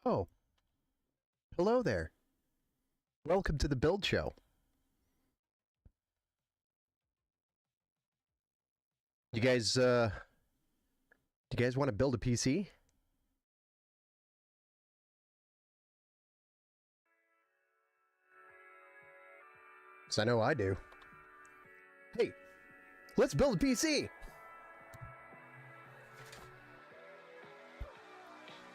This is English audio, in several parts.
Oh, hello there. Welcome to the Build Show. You guys, do you guys want to build a PC? Because I know I do. Hey, let's build a PC!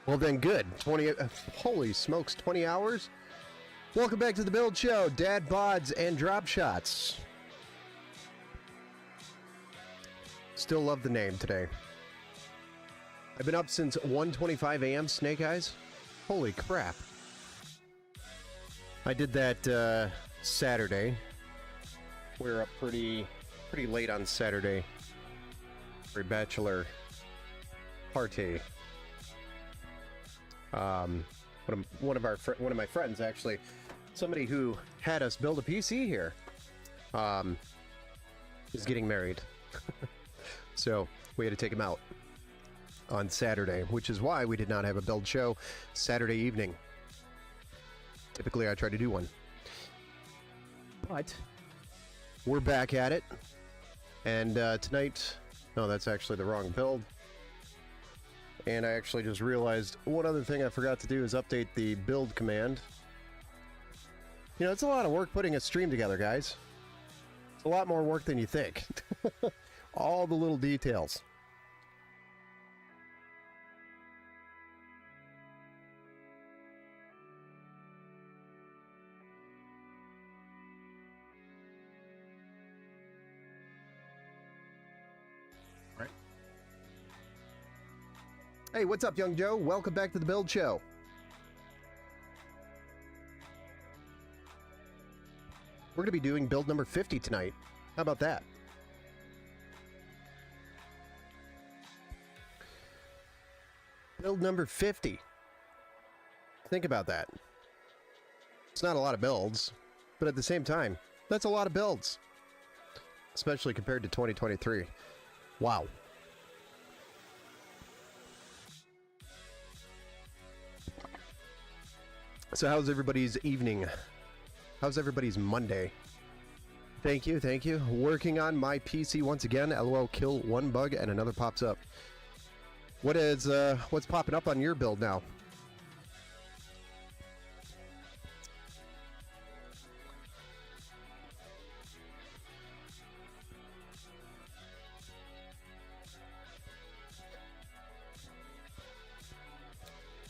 Well then, good. 20, holy smokes, 20 hours? Welcome back to the Build Show, Dad Bods and Drop Shots. Still love the name today. I've been up since 1:25 a.m. Snake Eyes. Holy crap. I did that Saturday. We were up pretty late on Saturday for a bachelor party. One of my friends, actually, somebody who had us build a PC here, is getting married. So we had to take him out on Saturday, which is why we did not have a build show Saturday evening. Typically I try to do one, but we're back at it. And tonight, no, that's actually the wrong build. And I actually just realized one other thing I forgot to do is update the build command. You know, it's a lot of work putting a stream together, guys. It's a lot more work than you think. All the little details. Right. Hey, what's up, Young Joe? Welcome back to the Build Show. We're going to be doing build number 50 tonight. How about that? Build number 50. Think about that. It's not a lot of builds, but at the same time, that's a lot of builds. Especially compared to 2023. Wow. So how's everybody's evening? How's everybody's Monday? Thank you, thank you. Working on my PC once again. LOL, kill one bug and another pops up. What is, what's popping up on your build now?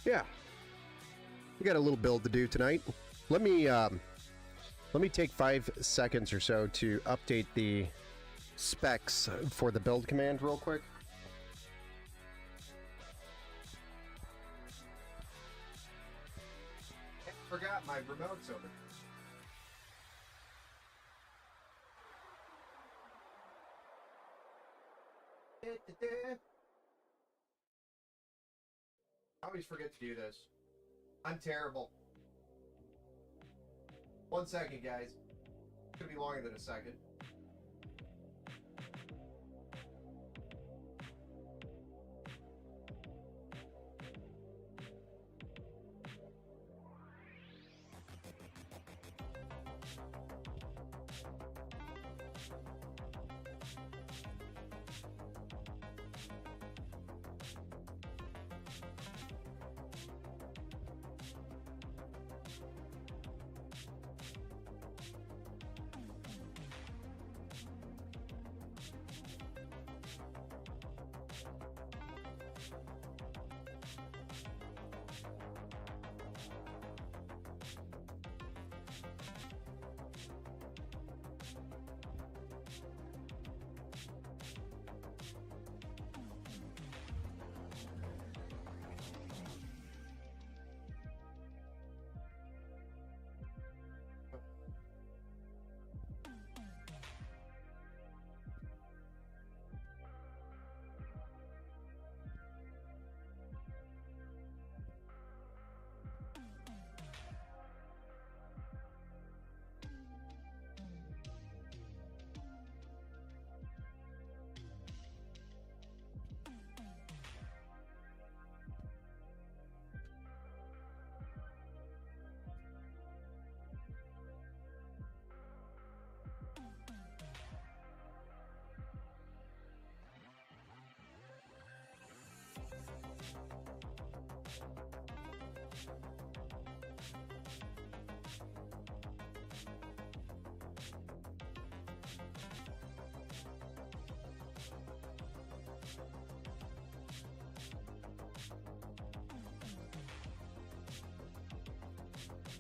Yeah. We got a little build to do tonight. Let me take 5 seconds or so to update the specs for the build command real quick. I forgot my remote's open. I always forget to do this. I'm terrible. 1 second, guys. It's gonna be longer than a second.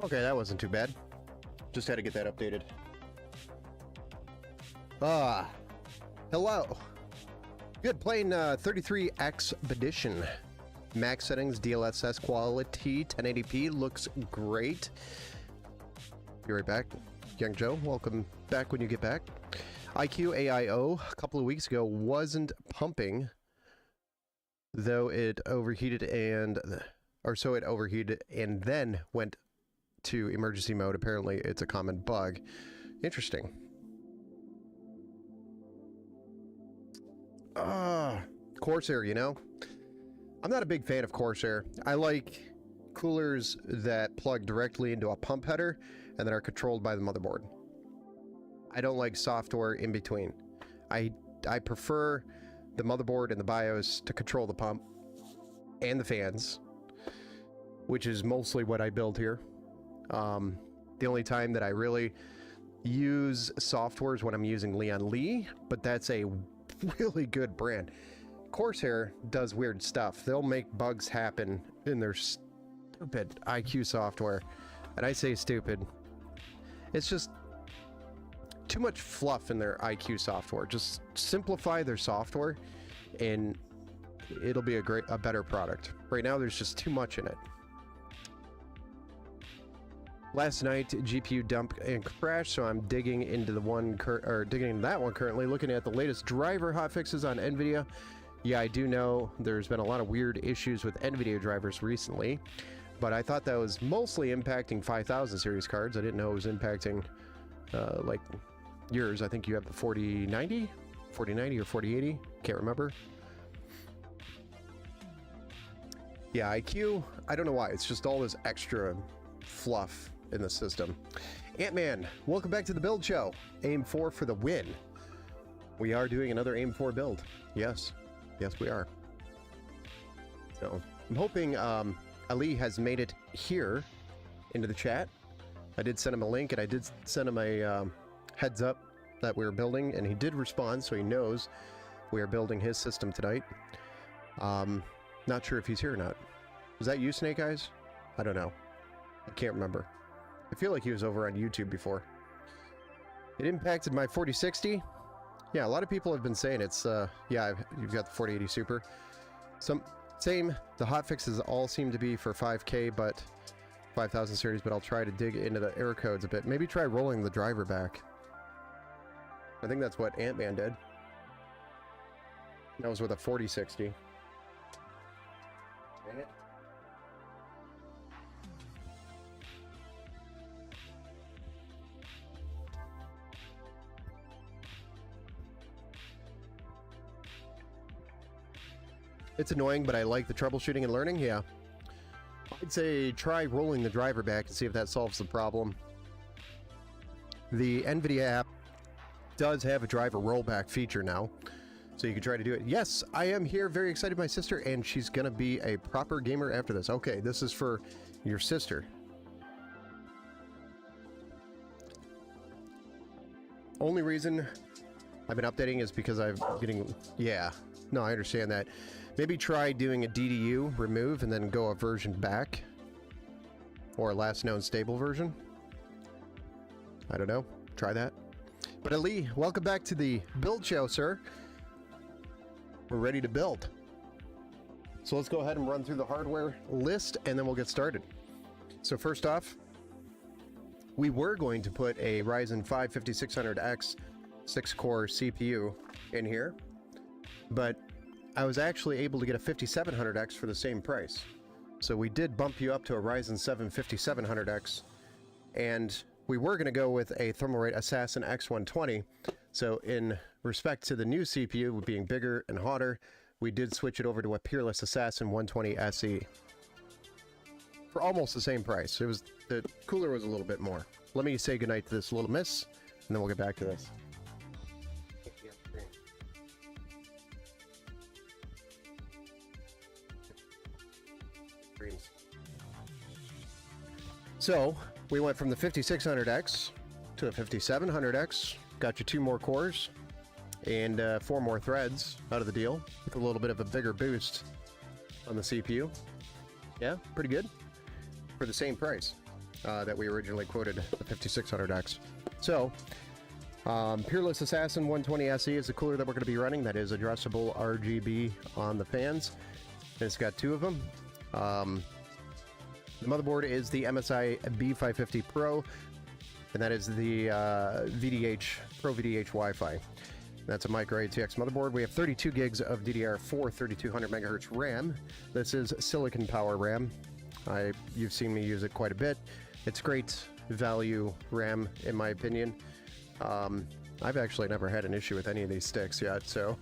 Okay, that wasn't too bad. Just had to get that updated. Hello. Good, playing 33 Expedition. Max settings, DLSS quality, 1080p, looks great. Be right back. Young Joe, welcome back when you get back. IQ AIO, a couple of weeks ago, wasn't pumping, though it overheated and... Or so it overheated and then went to emergency mode. Apparently, it's a common bug. Interesting. Corsair, you know? I'm not a big fan of Corsair. I like coolers that plug directly into a pump header and that are controlled by the motherboard. I don't like software in between. I prefer the motherboard and the BIOS to control the pump and the fans, which is mostly what I build here. The only time that I really use software is when I'm using Leon Lee, but that's a really good brand. Corsair does weird stuff. They'll make bugs happen in their stupid IQ software. And I say stupid. It's just too much fluff in their IQ software. Just simplify their software and it'll be a better product. Right now there's just too much in it. Last night, GPU dump and crash, so I'm digging into that one currently, looking at the latest driver hotfixes on NVIDIA. Yeah, I do know there's been a lot of weird issues with NVIDIA drivers recently, but I thought that was mostly impacting 5000 series cards. I didn't know it was impacting, like, yours. I think you have the 4090? 4090 or 4080? Can't remember. Yeah, IQ, I don't know why. It's just all this extra fluff in the system. Ant-Man, welcome back to the build show. Aim 4 for the win. We are doing another Aim 4 build. Yes. Yes, we are. So, I'm hoping Ali has made it here into the chat. I did send him a link, and I did send him a heads up that we were building, and he did respond, so he knows we are building his system tonight. Not sure if he's here or not. Was that you, Snake Eyes? I don't know. I can't remember. I feel like he was over on YouTube before. It impacted my 4060. Yeah, a lot of people have been saying it's, yeah, you've got the 4080 Super. Same, the hotfixes all seem to be for 5K, but 5000 series, but I'll try to dig into the error codes a bit. Maybe try rolling the driver back. I think that's what Ant-Man did. That was with a 4060. Dang it. It's annoying, but I like the troubleshooting and learning, yeah. I'd say try rolling the driver back and see if that solves the problem. The NVIDIA app does have a driver rollback feature now, so you can try to do it. Yes, I am here, very excited, my sister, and she's gonna be a proper gamer after this. Okay, this is for your sister. Only reason I've been updating is because I'm getting, yeah, no, I understand that. Maybe try doing a DDU remove and then go a version back, or a last known stable version. I don't know, try that. But Ali, welcome back to the build show, sir. We're ready to build. So let's go ahead and run through the hardware list and then we'll get started. So first off, we were going to put a Ryzen 5 5600X 6-core CPU in here, but I was actually able to get a 5700X for the same price. So we did bump you up to a Ryzen 7 5700X, and we were going to go with a Thermalright Assassin X120. So in respect to the new CPU being bigger and hotter, we did switch it over to a Peerless Assassin 120 SE for almost the same price. It was, the cooler was a little bit more. Let me say goodnight to this little miss, and then we'll get back to this. So we went from the 5600X to a 5700X, got you 2 more cores and 4 more threads out of the deal with a little bit of a bigger boost on the CPU. Yeah, pretty good for the same price. that we originally quoted, the 5600X. So, Peerless Assassin 120 SE is the cooler that we're going to be running. That is addressable RGB on the fans. And it's got two of them. The motherboard is the MSI B550 Pro, and that is the VDH Pro VDH Wi-Fi. That's a Micro ATX motherboard. We have 32 gigs of DDR4 3200 megahertz RAM. This is Silicon Power RAM. You've seen me use it quite a bit. It's great value RAM, in my opinion. I've actually never had an issue with any of these sticks yet, so...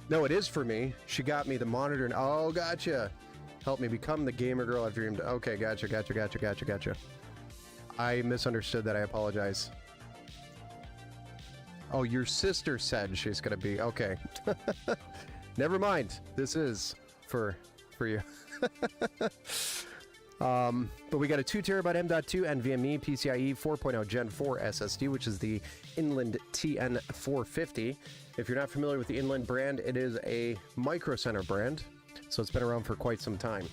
No, it is for me. She got me the monitor, and... Oh, gotcha! Help me become the gamer girl I've dreamed. Okay, gotcha. I misunderstood that. I apologize. Oh, your sister said she's gonna be... Okay. Never mind. This is for you. But we got a 2TB M.2 NVMe PCIe 4.0 Gen 4 SSD, which is the Inland TN450. If you're not familiar with the Inland brand, it is a Micro Center brand, so it's been around for quite some time.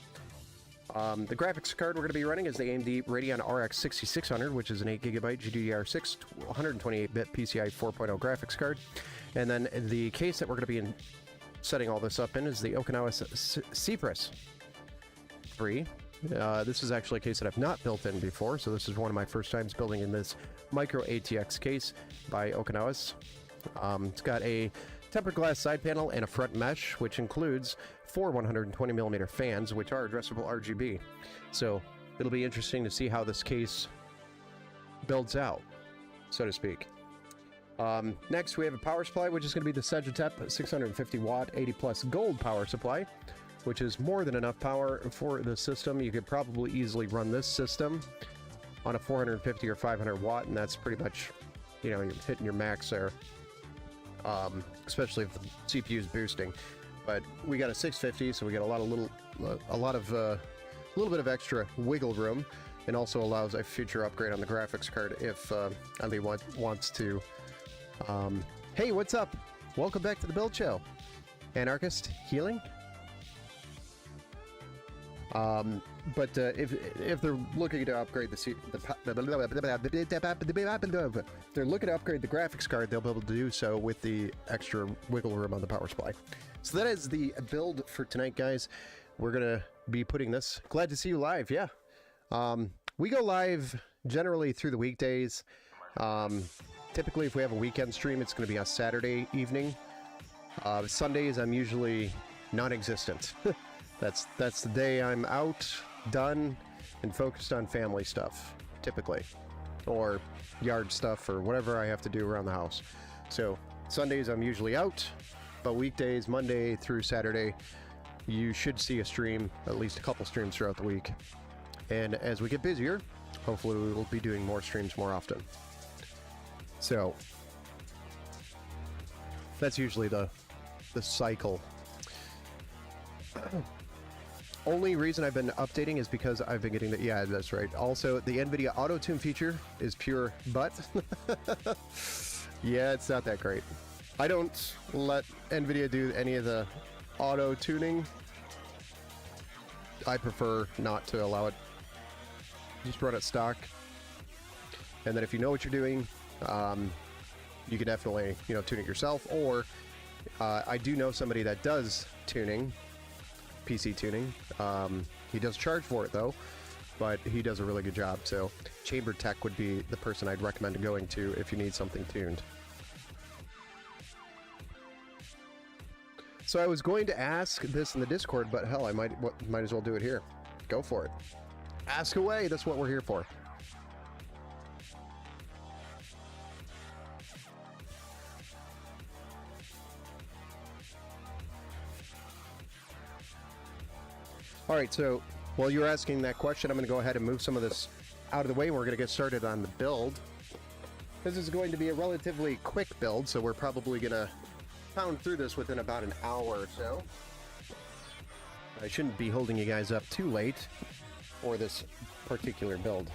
The graphics card we're going to be running is the AMD Radeon RX 6600, which is an 8GB GDDR6 128-bit PCIe 4.0 graphics card. And then the case that we're going to be setting all this up in is the Okinawa Cypress 3. This is actually a case that I've not built in before, so this is one of my first times building in this Micro ATX case by Okinawa's. It's got a tempered glass side panel and a front mesh, which includes 4 120mm fans, which are addressable RGB. So it'll be interesting to see how this case builds out, so to speak. Next, we have a power supply, which is going to be the Sagitep 650 watt 80 plus gold power supply, which is more than enough power for the system. You could probably easily run this system on a 450 or 500 watt, and that's pretty much, you know, you're hitting your max there, especially if the CPU is boosting. But we got a 650, so we got a little bit of extra wiggle room, and also allows a future upgrade on the graphics card if Ali wants to. Hey, what's up? Welcome back to the Build Show. Anarchist Healing. But if they're looking to upgrade they're looking to upgrade the graphics card, they'll be able to do so with the extra wiggle room on the power supply. So that is the build for tonight, guys. We're gonna be putting this. Glad to see you live. Yeah, we go live generally through the weekdays. Typically, if we have a weekend stream, it's going to be on Saturday evening. Sundays, I'm usually non-existent. That's the day I'm out, done, and focused on family stuff, typically, or yard stuff, or whatever I have to do around the house. So Sundays, I'm usually out, but weekdays, Monday through Saturday, you should see a stream, at least a couple streams throughout the week. And as we get busier, hopefully we will be doing more streams more often. So that's usually the cycle. Only reason I've been updating is because I've been getting the... Yeah, that's right. Also, the NVIDIA Auto-Tune feature is pure butt. Yeah, it's not that great. I don't let NVIDIA do any of the auto-tuning. I prefer not to allow it. Just run it stock. And then if you know what you're doing, you can definitely, tune it yourself. Or I do know somebody that does tuning, PC tuning. He does charge for it though, but he does a really good job. So Chamber Tech would be the person I'd recommend going to if you need something tuned. So I was going to ask this in the Discord, but hell, I might as well do it here. Go for it. Ask away. That's what we're here for. All right, so while you're asking that question, I'm going to go ahead and move some of this out of the way, and we're going to get started on the build. This is going to be a relatively quick build, so we're probably going to pound through this within about an hour or so. I shouldn't be holding you guys up too late for this particular build.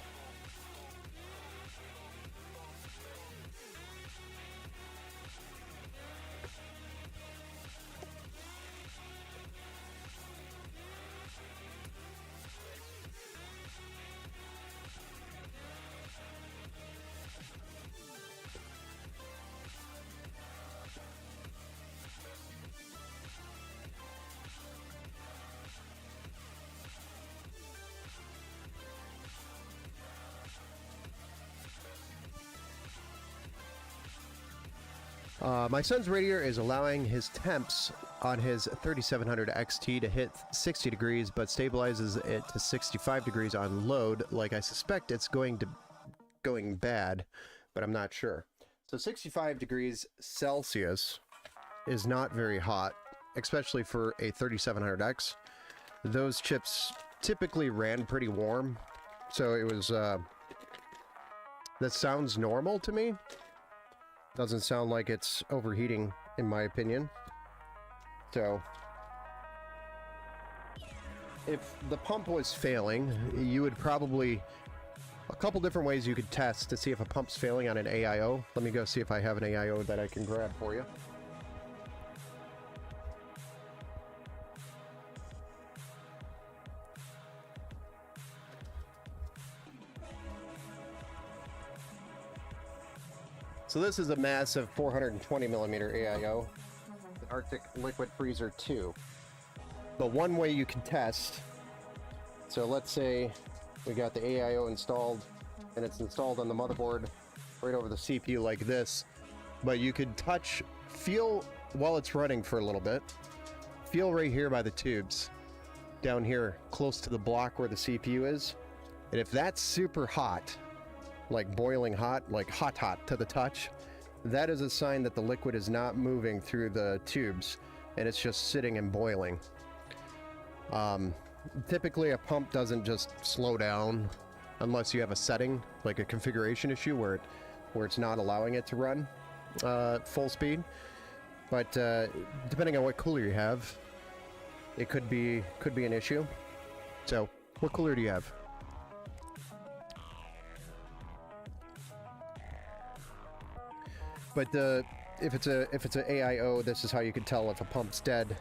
My son's radiator is allowing his temps on his 3700 XT to hit 60 degrees, but stabilizes it to 65 degrees on load. Like I suspect it's going bad, but I'm not sure. So 65 degrees Celsius is not very hot, especially for a 3700X. Those chips typically ran pretty warm, so it was, that sounds normal to me. Doesn't sound like it's overheating, in my opinion. So, if the pump was failing, you would probably... A couple different ways you could test to see if a pump's failing on an AIO. Let me go see if I have an AIO that I can grab for you. So this is a massive 420 millimeter AIO, the Arctic Liquid Freezer 2. But one way you can test, so let's say we got the AIO installed and it's installed on the motherboard right over the CPU like this, but you could feel while it's running for a little bit, feel right here by the tubes, down here close to the block where the CPU is, and if that's super hot, like boiling hot, like hot to the touch, that is a sign that the liquid is not moving through the tubes and it's just sitting and boiling. Typically a pump doesn't just slow down unless you have a setting, like a configuration issue where it's not allowing it to run full speed. But depending on what cooler you have, it could be an issue. So what cooler do you have? But if it's an AIO, this is how you can tell if a pump's dead.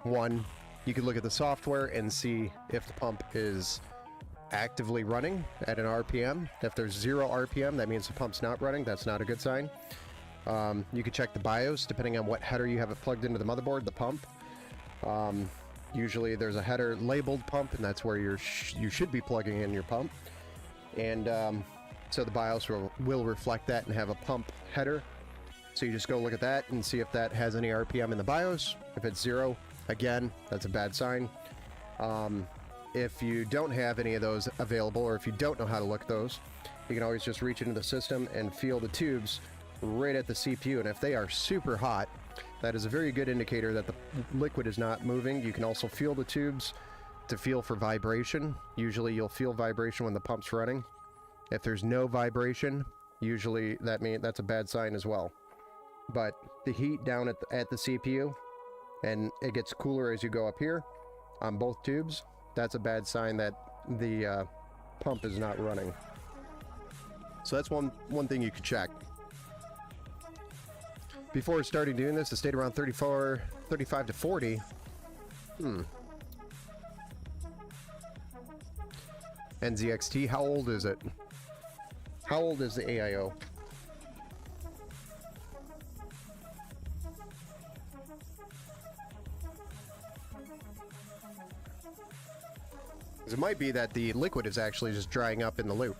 One, you can look at the software and see if the pump is actively running at an RPM. If there's 0 RPM, that means the pump's not running. That's not a good sign. You can check the BIOS depending on what header you have it plugged into the motherboard, the pump. Usually there's a header labeled pump, and that's where you should be plugging in your pump. And so the BIOS will reflect that and have a pump header. So you just go look at that and see if that has any RPM in the BIOS. If it's 0, again, that's a bad sign. If you don't have any of those available, or if you don't know how to look at those, you can always just reach into the system and feel the tubes right at the CPU. And if they are super hot, that is a very good indicator that the liquid is not moving. You can also feel the tubes to feel for vibration. Usually you'll feel vibration when the pump's running. If there's no vibration, usually that's a bad sign as well. But the heat down at the CPU, and it gets cooler as you go up here on both tubes, that's a bad sign that the pump is not running. So that's one thing you could check. Before starting doing this, it stayed around 35 to 40. NZXT, how old is it? How old is the AIO? It might be that the liquid is actually just drying up in the loop.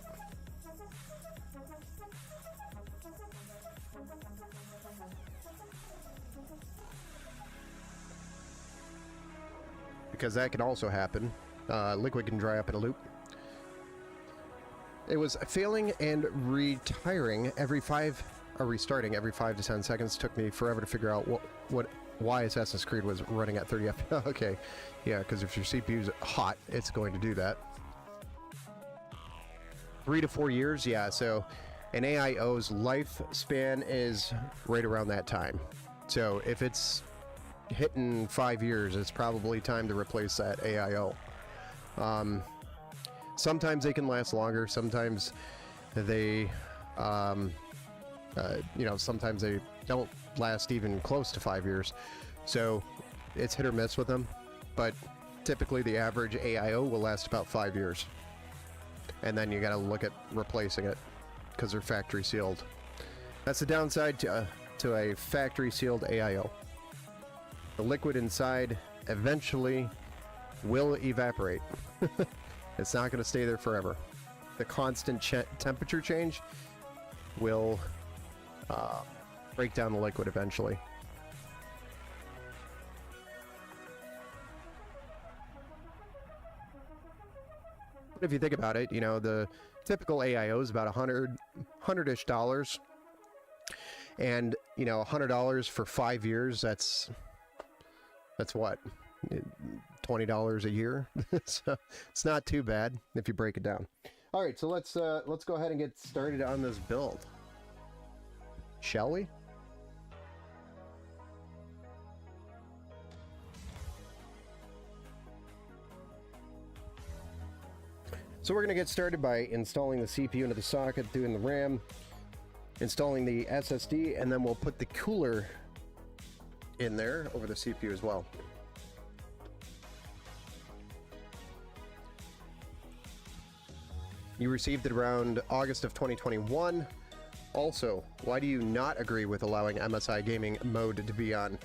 Because that can also happen. Liquid can dry up in a loop. It was failing and restarting every 5 to 10 seconds. Took me forever to figure out why Assassin's Creed was running at 30 FPS. Okay, yeah, because if your CPU's hot, it's going to do that. 3 to 4 years, yeah, so an AIO's lifespan is right around that time. So if it's hitting 5 years, it's probably time to replace that AIO. Sometimes they can last longer. Sometimes they, sometimes they don't last even close to 5 years. So it's hit or miss with them. But typically the average AIO will last about 5 years. And then you got to look at replacing it because they're factory sealed. That's the downside to a factory sealed AIO. The liquid inside eventually will evaporate. It's not going to stay there forever. The constant temperature change will break down the liquid eventually. But if you think about it, you know, the typical AIO is about $100-ish dollars. And, you know, $100 for 5 years, that's what? $20 a year? So it's not too bad if you break it down. All right, so let's go ahead and get started on this build. Shall we? So we're going to get started by installing the CPU into the socket, doing the RAM, installing the SSD, and then we'll put the cooler in there over the CPU as well. You received it around August of 2021. Also, why do you not agree with allowing MSI gaming mode to be on?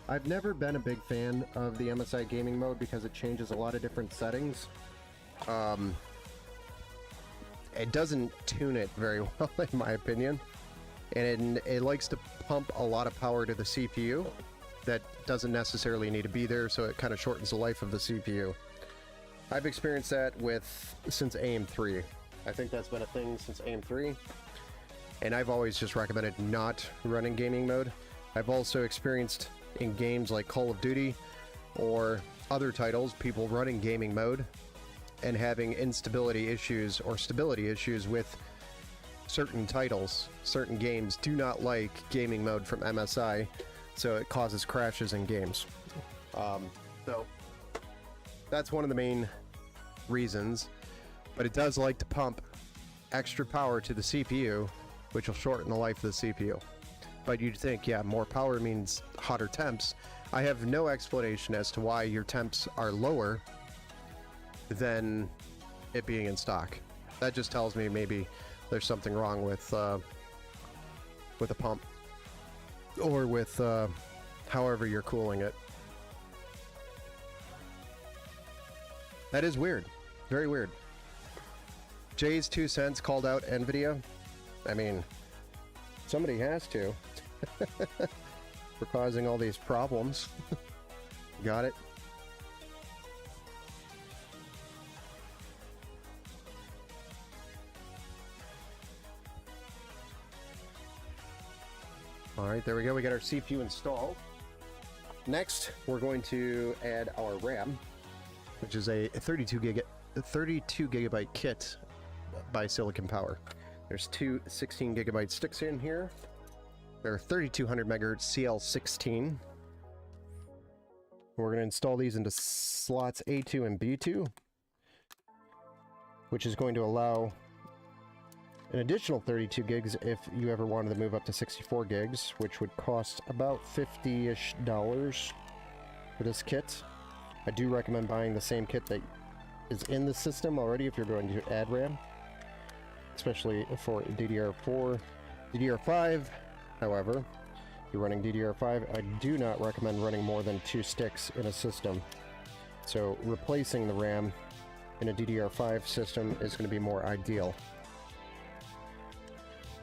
I've never been a big fan of the MSI gaming mode because it changes a lot of different settings. It doesn't tune it very well, in my opinion. And it likes to pump a lot of power to the CPU that doesn't necessarily need to be there, so it kind of shortens the life of the CPU. I've experienced that since AM3. I think that's been a thing since AM3. And I've always just recommended not running gaming mode. I've also experienced in games like Call of Duty or other titles, people running gaming mode and having instability issues or stability issues with certain titles. Certain games do not like gaming mode from MSI, so it causes crashes in games. So that's one of the main reasons, but it does like to pump extra power to the CPU, which will shorten the life of the CPU. But you'd think, yeah, more power means hotter temps. I have no explanation as to why your temps are lower than it being in stock. That just tells me maybe there's something wrong with a pump or with however you're cooling it. That is weird. Very weird. Jay's 2 cents called out NVIDIA. I mean, somebody has to. For causing all these problems. Got it. Alright, there we go. We got our CPU installed. Next, we're going to add our RAM, which is a 32 gigabyte kit by Silicon Power. There's two 16 gigabyte sticks in here. They're 3200 megahertz CL16. We're going to install these into slots A2 and B2, which is going to allow an additional 32 gigs if you ever wanted to move up to 64 gigs, which would cost about $50-ish for this kit. I do recommend buying the same kit that is in the system already if you're going to add RAM, especially for DDR4. DDR5, however, if you're running DDR5, I do not recommend running more than 2 sticks in a system. So replacing the RAM in a DDR5 system is going to be more ideal.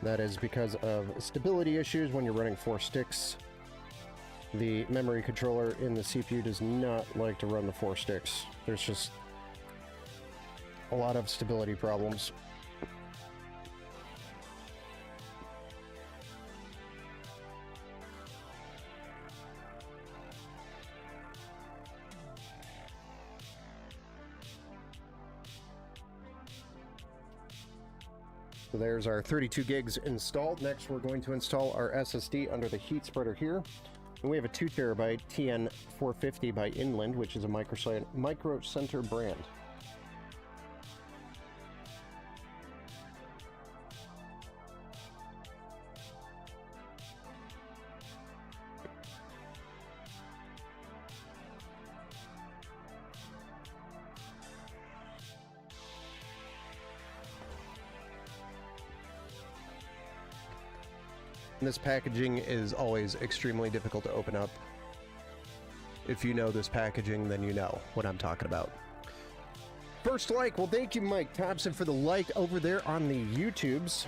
That is because of stability issues when you're running 4 sticks. The memory controller in the CPU does not like to run the 4 sticks. There's just a lot of stability problems. So there's our 32 gigs installed. Next, we're going to install our SSD under the heat spreader here. And we have a 2 terabyte TN450 by Inland, which is a Micro Center brand. This packaging is always extremely difficult to open up. If you know this packaging, then you know what I'm talking about. First like, well, thank you, Mike Thompson, for the like over there on the YouTubes.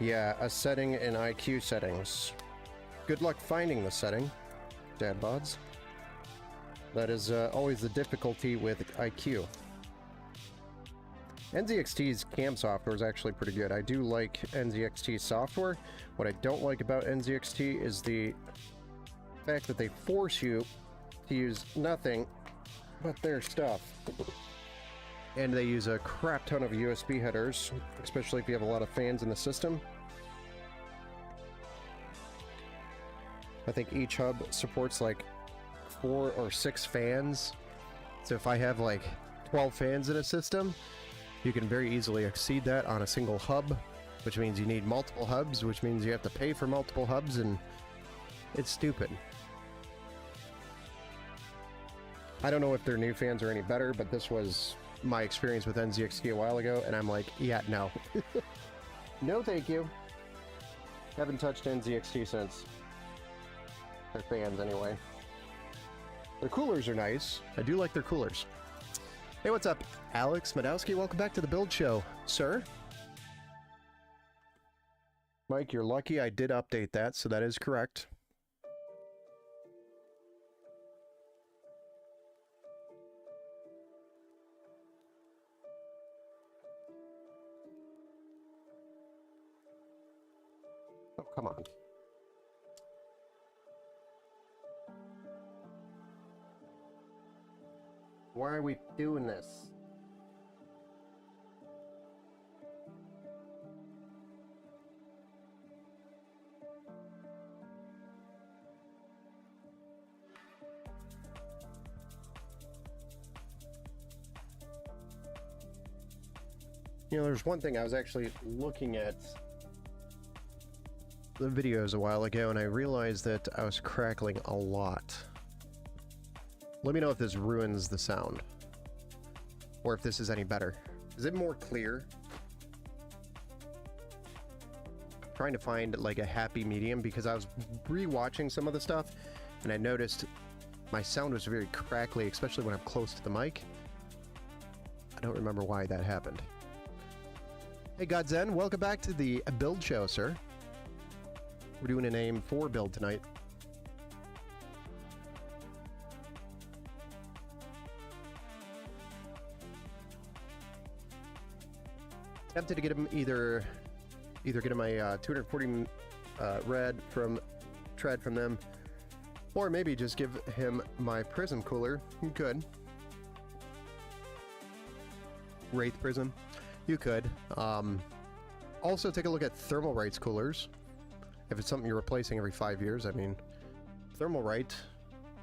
Yeah, a setting in IQ settings. Good luck finding the setting, Dadbods. That is always the difficulty with IQ. NZXT's cam software is actually pretty good. I do like NZXT software. What I don't like about NZXT is the fact that they force you to use nothing but their stuff. And they use a crap ton of USB headers, especially if you have a lot of fans in the system. I think each hub supports like 4 or 6 fans. So if I have like 12 fans in a system, you can very easily exceed that on a single hub, which means you need multiple hubs, which means you have to pay for multiple hubs, and it's stupid. I don't know if their new fans are any better, but this was my experience with NZXT a while ago, and I'm like, yeah, no. No thank you. Haven't touched NZXT since. Their fans, anyway. Their coolers are nice. I do like their coolers. Hey, what's up, Alex Madowski? Welcome back to the Build Show, sir. Mike, you're lucky I did update that, so that is correct. Oh, come on. Why are we doing this? You know, there's one thing I was actually looking at the videos a while ago, and I realized that I was crackling a lot. Let me know if this ruins the sound, or if this is any better. Is it more clear? I'm trying to find like a happy medium, because I was re-watching some of the stuff, and I noticed my sound was very crackly, especially when I'm close to the mic. I don't remember why that happened. Hey Godzen, welcome back to the Build Show, sir. We're doing an AM4 build tonight. Tempted to get him either get him my 240 red from tread from them, or maybe just give him my prism cooler. You could. Wraith Prism. You could. Also take a look at Thermalright's coolers. If it's something you're replacing every 5 years, I mean, Thermalright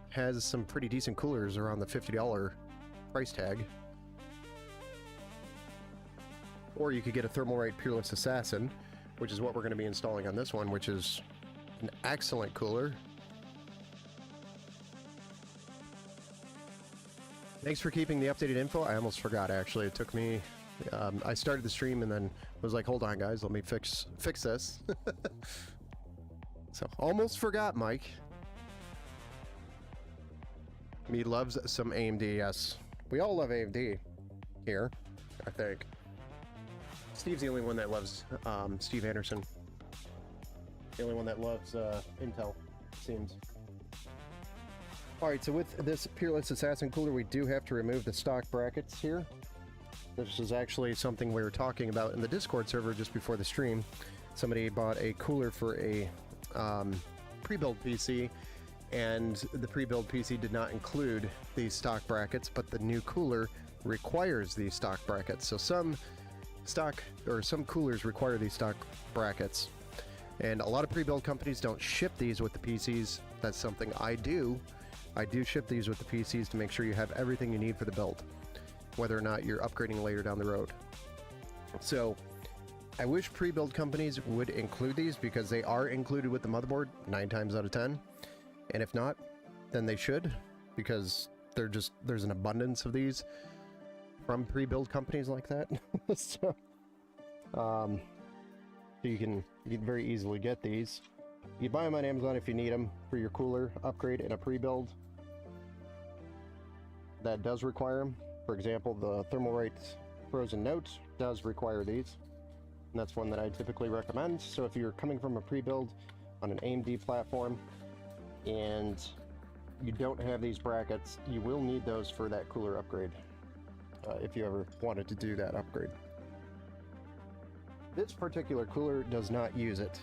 has some pretty decent coolers around the $50 price tag. Or you could get a Thermalright Peerless Assassin, which is what we're going to be installing on this one, which is an excellent cooler. Thanks for keeping the updated info. I almost forgot, actually. It took me... I started the stream and then was like, hold on, guys, let me fix this. So, almost forgot, Mike. Me loves some AMD, yes. We all love AMD here, I think. Steve's the only one that loves Steve Anderson. The only one that loves Intel, it seems. Alright, so with this Peerless Assassin cooler, we do have to remove the stock brackets here. This is actually something we were talking about in the Discord server just before the stream. Somebody bought a cooler for a pre-built PC, and the pre-built PC did not include these stock brackets, but the new cooler requires these stock brackets. So some coolers require these stock brackets, and a lot of pre-built companies don't ship these with the PCs. That's something I do. I do ship these with the PCs to make sure you have everything you need for the build, whether or not you're upgrading later down the road. So I wish pre-built companies would include these, because they are included with the motherboard 9 times out of 10. And if not, then they should, because there's an abundance of these from pre-built companies like that. So you can very easily get these. You buy them on Amazon if you need them for your cooler upgrade in a pre-build. That does require them. For example, the Thermalright Frozen Note does require these. and that's one that I typically recommend. So if you're coming from a pre-build on an AMD platform and you don't have these brackets, you will need those for that cooler upgrade, if you ever wanted to do that upgrade. This particular cooler does not use it,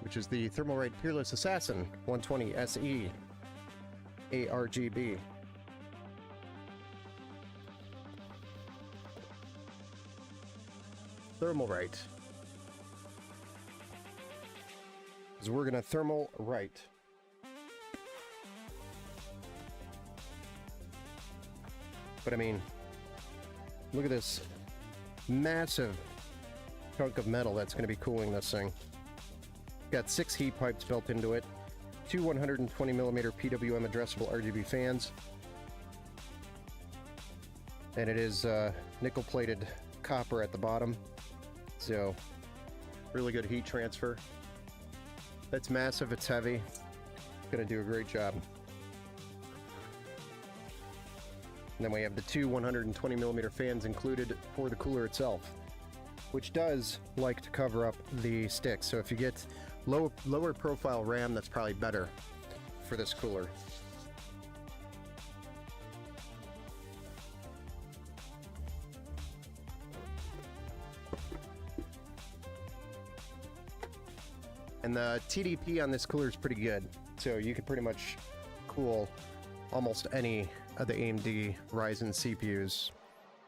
which is the Thermalright Peerless Assassin 120 SE ARGB. Thermalright. Because we're gonna thermal right. But I mean, look at this massive chunk of metal that's going to be cooling this thing. Got 6 heat pipes built into it, 2 120mm PWM addressable RGB fans, and it is nickel-plated copper at the bottom, so really good heat transfer. It's massive, it's heavy, gonna do a great job. And then we have the 2 120mm fans included for the cooler itself, which does like to cover up the sticks. So if you get lower profile RAM, that's probably better for this cooler. And the TDP on this cooler is pretty good. So you can pretty much cool almost any of the AMD Ryzen CPUs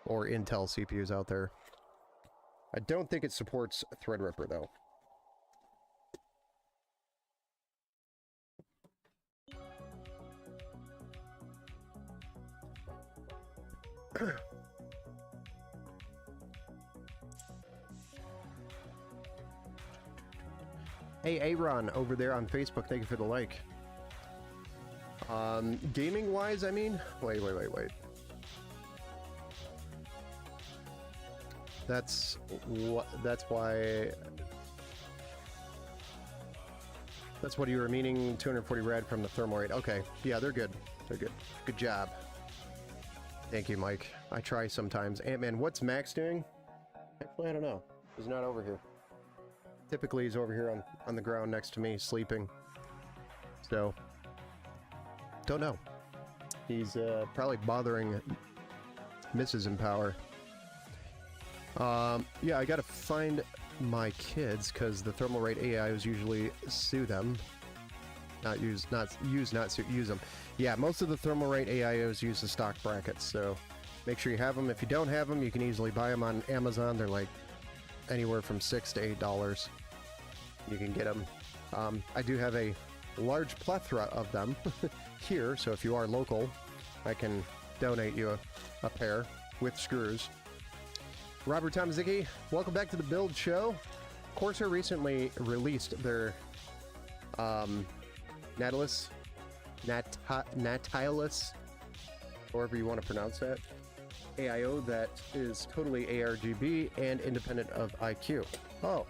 or Intel CPUs out there. I don't think it supports Threadripper though. Hey Aaron over there on Facebook, thank you for the like. Gaming wise, I mean, wait. That's what you were meaning, 240 rad from the Thermalright. Okay, yeah, they're good. They're good. Good job. Thank you, Mike. I try sometimes. Ant-Man, what's Max doing? Actually, I don't know. He's not over here. Typically, he's over here on the ground next to me, sleeping. So, don't know. He's probably bothering Mrs. Empower. Yeah, I gotta find my kids, because the Thermalright AIOs usually sue them. Use them. Yeah, most of the Thermalright AIOs use the stock brackets, so make sure you have them. If you don't have them, you can easily buy them on Amazon. They're like anywhere from $6 to $8. You can get them. I do have a large plethora of them here, so if you are local, I can donate you a pair with screws. Robert Tomzicki, welcome back to the Build Show. Corsair recently released their Nautilus, however you want to pronounce that, AIO that is totally ARGB and independent of IQ. Oh.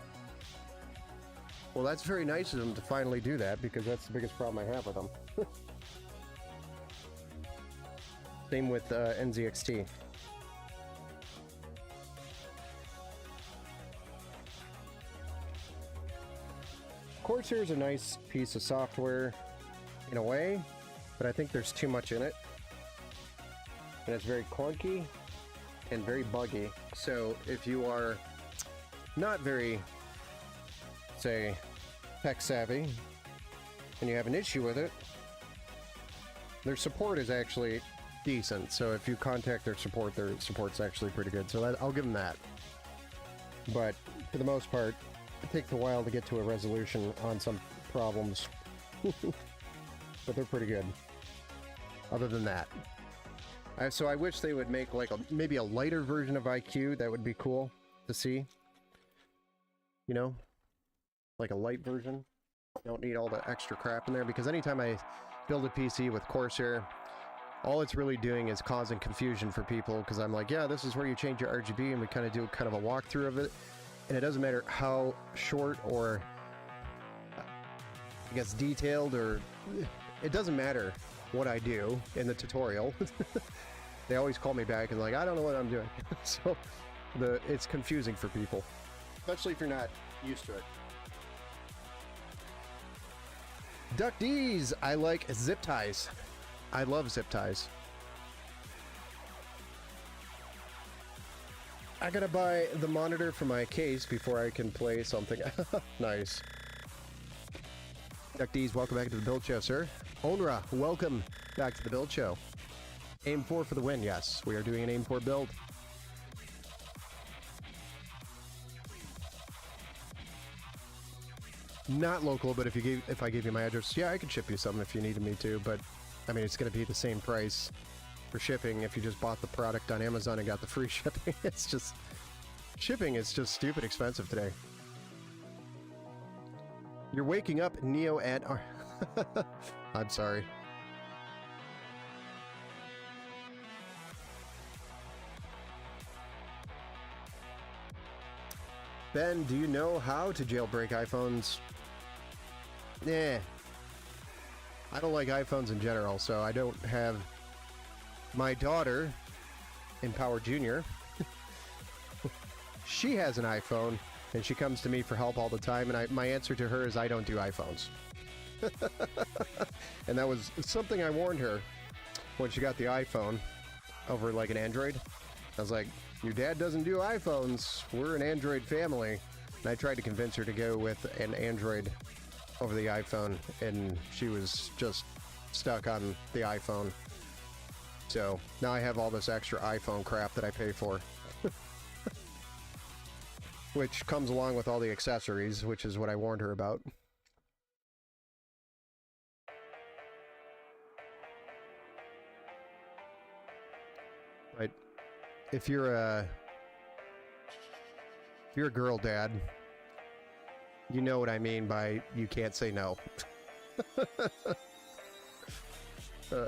Well, that's very nice of them to finally do that, because that's the biggest problem I have with them. Same with NZXT. Corsair is a nice piece of software in a way, but I think there's too much in it. And it's very clunky and very buggy. So if you are not very, say, tech savvy and you have an issue with it, their support is actually decent. So if you contact their support's actually pretty good. So I'll give them that. But for the most part, it takes a while to get to a resolution on some problems. But they're pretty good. Other than that. So I wish they would make like maybe a lighter version of IQ. That would be cool to see. You know? Like a light version. Don't need all the extra crap in there, because anytime I build a PC with Corsair, all it's really doing is causing confusion for people, because I'm like, yeah, this is where you change your RGB, and we kind of do kind of a walkthrough of it. And it doesn't matter how short or, I guess, detailed, or it doesn't matter what I do in the tutorial. They always call me back and like, I don't know what I'm doing. So it's confusing for people. especially if you're not used to it. Duck D's, I like zip ties. I love zip ties. I gotta buy the monitor for my case before I can play something. Nice. Duck D's, welcome back to the Build Show, sir. Onra, welcome back to the Build Show. Aim 4 for the win, yes. We are doing an Aim 4 build. Not local, but if I gave you my address, yeah, I could ship you something if you needed me to, but I mean, it's going to be the same price for shipping if you just bought the product on Amazon and got the free shipping. It's just, shipping is just stupid expensive today. You're waking up, Neo and... I'm sorry. Ben, do you know how to jailbreak iPhones? Nah. I don't like iPhones in general, so I don't have... My daughter, Empower Jr., she has an iPhone, and she comes to me for help all the time, and my answer to her is I don't do iPhones. And that was something I warned her when she got the iPhone over like an Android. I was like, your dad doesn't do iPhones. We're an Android family. And I tried to convince her to go with an Android over the iPhone, and she was just stuck on the iPhone. So now I have all this extra iPhone crap that I pay for. Which comes along with all the accessories, which is what I warned her about. Right. If you're a girl dad, you know what I mean by you can't say no.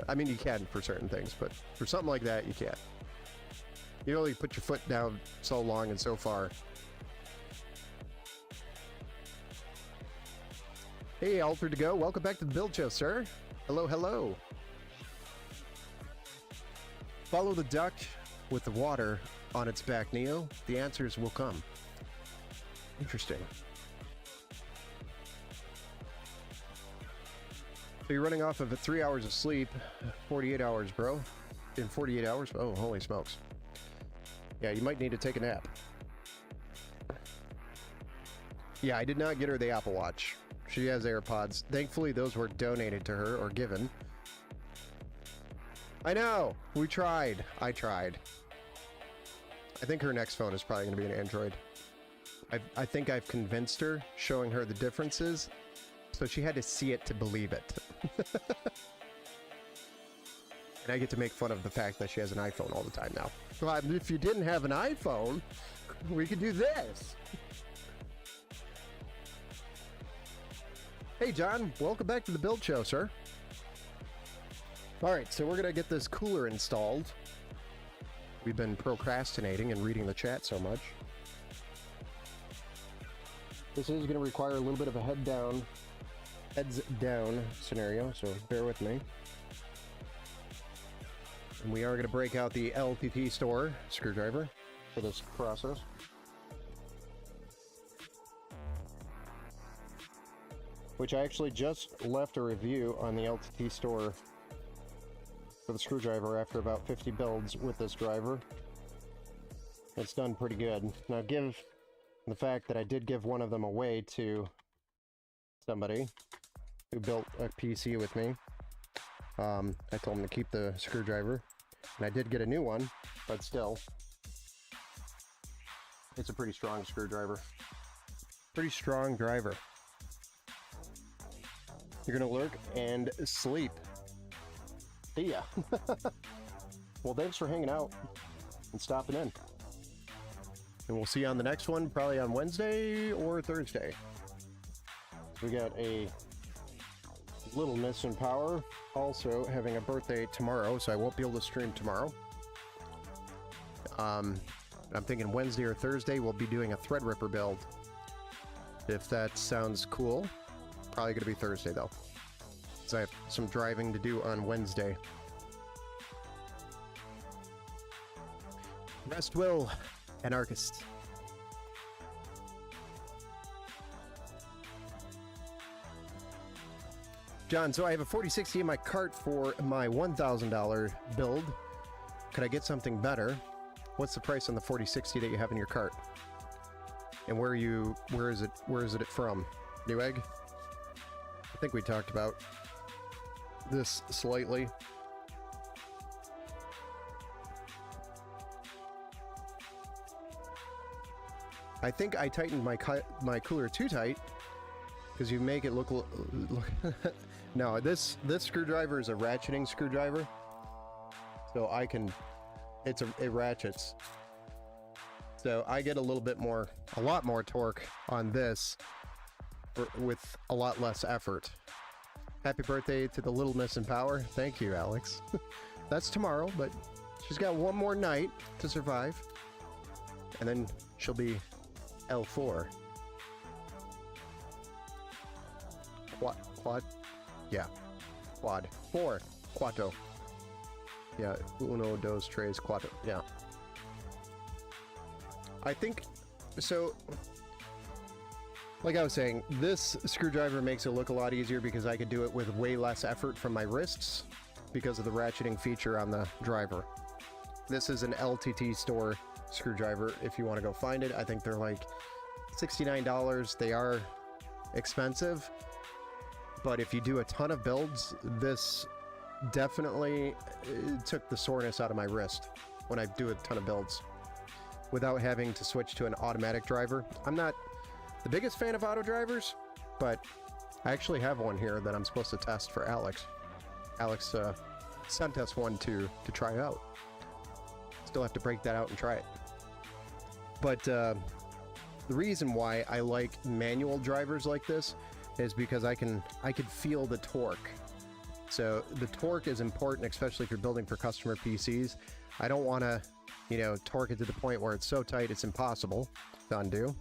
I mean, you can for certain things, but for something like that, you can't. You only put your foot down so long and so far. Hey, Altered to Go, welcome back to the Build Show, sir. Hello, hello. Follow the duck with the water on its back, Neo. The answers will come. Interesting. So you're running off of 3 hours of sleep, 48 hours, bro. In 48 hours? Oh, holy smokes. Yeah, you might need to take a nap. Yeah, I did not get her the Apple Watch. She has AirPods. Thankfully, those were donated to her or given. I know! We tried. I tried. I think her next phone is probably going to be an Android. I think I've convinced her, showing her the differences, so she had to see it to believe it. And I get to make fun of the fact that she has an iPhone all the time now. But if you didn't have an iPhone, we could do this. Hey, John. Welcome back to the Build Show, sir. Alright, so we're going to get this cooler installed. We've been procrastinating and reading the chat so much. This is going to require a little bit of a heads down scenario, so bear with me. And we are going to break out the LPP store screwdriver for this process. Which I actually just left a review on the LTT store for the screwdriver after about 50 builds with this driver. It's done pretty good. Now, give the fact that I did give one of them away to somebody who built a PC with me. I told him to keep the screwdriver, and I did get a new one, but still, it's a pretty strong screwdriver. Pretty strong driver. You're gonna lurk and sleep. See ya. Well, thanks for hanging out and stopping in. And we'll see you on the next one, probably on Wednesday or Thursday. We got a little Miss in Power also having a birthday tomorrow, so I won't be able to stream tomorrow. I'm thinking Wednesday or Thursday we'll be doing a Threadripper build. If that sounds cool. Probably going to be Thursday, though, because I have some driving to do on Wednesday. Rest will, anarchist. John, so I have a 4060 in my cart for my $1,000 build. Could I get something better? What's the price on the 4060 that you have in your cart? And where is it from? Newegg? I think we talked about this slightly. I think I tightened my cooler too tight because you make it look no, this screwdriver is a ratcheting screwdriver, so it ratchets, so I get a lot more torque on this with a lot less effort. Happy birthday to the Little Miss in Power. Thank you, Alex. That's tomorrow, but she's got one more night to survive, and then she'll be L4. Quad? Yeah. Quad. 4. Quattro. Yeah. Uno, dos, tres, cuatro. Yeah. I think, so, like I was saying, this screwdriver makes it look a lot easier because I could do it with way less effort from my wrists because of the ratcheting feature on the driver. This is an LTT store screwdriver if you want to go find it. I think they're like $69. They are expensive, but if you do a ton of builds, this definitely took the soreness out of my wrist when I do a ton of builds without having to switch to an automatic driver. I'm not the biggest fan of auto drivers, but I actually have one here that I'm supposed to test for Alex. Alex sent us one to try out. Still have to break that out and try it. But the reason why I like manual drivers like this is because I could feel the torque. So the torque is important, especially if you're building for customer PCs. I don't want to, torque it to the point where it's so tight it's impossible to undo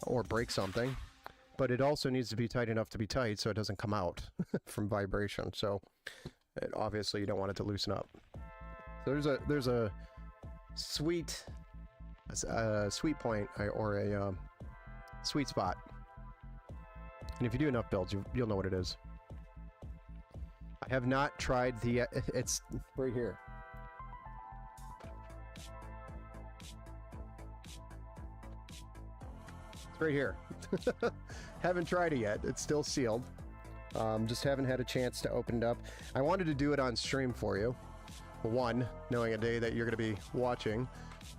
or break something. But it also needs to be tight enough to be tight so it doesn't come out from vibration. So obviously you don't want it to loosen up. So there's a sweet point or a sweet spot, and if you do enough builds, you'll know what it is. I have not tried it's right here. It's right here. Haven't tried it yet. It's still sealed. Just haven't had a chance to open it up. I wanted to do it on stream for you. One, knowing a day that you're going to be watching,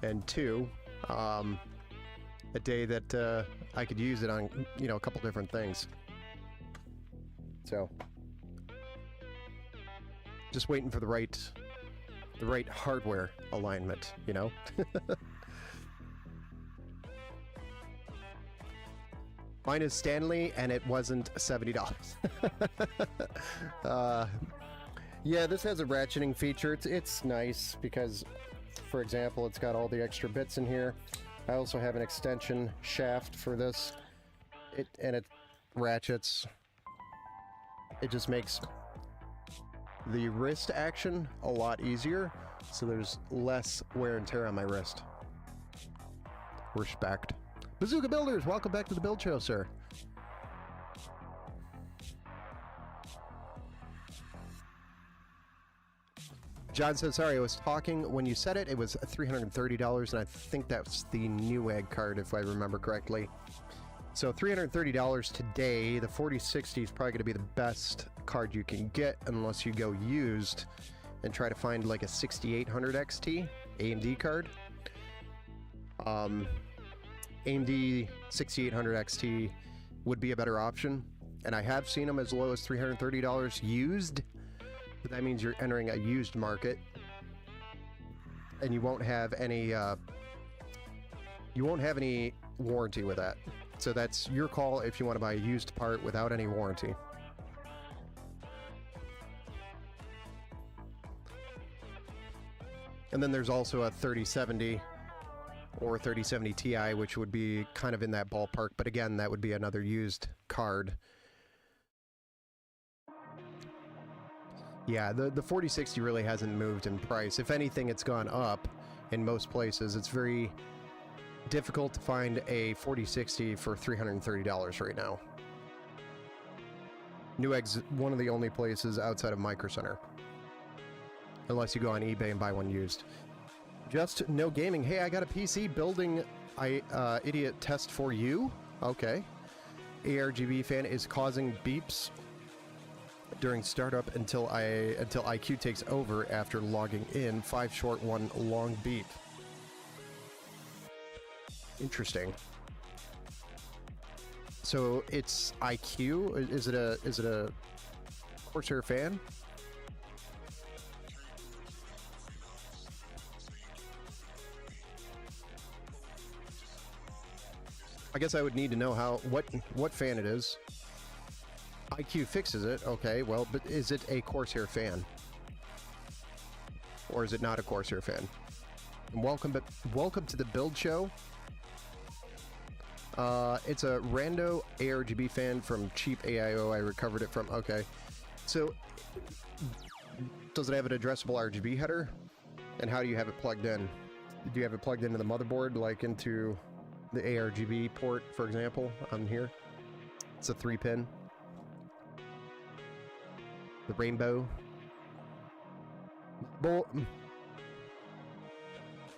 and two, a day that I could use it on, a couple different things. So, just waiting for the right hardware alignment, Mine is Stanley, and it wasn't $70. Yeah, this has a ratcheting feature. It's nice because, for example, it's got all the extra bits in here. I also have an extension shaft for this. It ratchets. It just makes the wrist action a lot easier, so there's less wear and tear on my wrist. Respect. Bazooka Builders, welcome back to the Build Show, sir. John says, sorry, I was talking when you said it. It was $330, and I think that's the Newegg card, if I remember correctly. So $330 today. The 4060 is probably going to be the best card you can get unless you go used and try to find like a 6800 XT AMD card. AMD 6800 XT would be a better option, and I have seen them as low as $330 used. But that means you're entering a used market, and you won't have any warranty with that. So that's your call if you want to buy a used part without any warranty. And then there's also a 3070 or 3070 Ti, which would be kind of in that ballpark, but again, that would be another used card. Yeah, the 4060 really hasn't moved in price. If anything, it's gone up in most places. It's very difficult to find a 4060 for $330 right now. Newegg's one of the only places outside of Micro Center. Unless you go on eBay and buy one used. Just No Gaming. Hey, I got a PC building idiot test for you. Okay. ARGB fan is causing beeps during startup until IQ takes over after logging in. 5 short, 1 long beep. Interesting. So it's IQ. Is it a Corsair fan? I guess I would need to know what fan it is. IQ fixes it. Okay, well, but is it a Corsair fan? Or is it not a Corsair fan? And welcome to the build show. It's a rando ARGB fan from Cheap AIO. I recovered it from. Okay. So, does it have an addressable RGB header? And how do you have it plugged in? Do you have it plugged into the motherboard, like into the ARGB port, for example, on here? It's a 3-pin. The rainbow.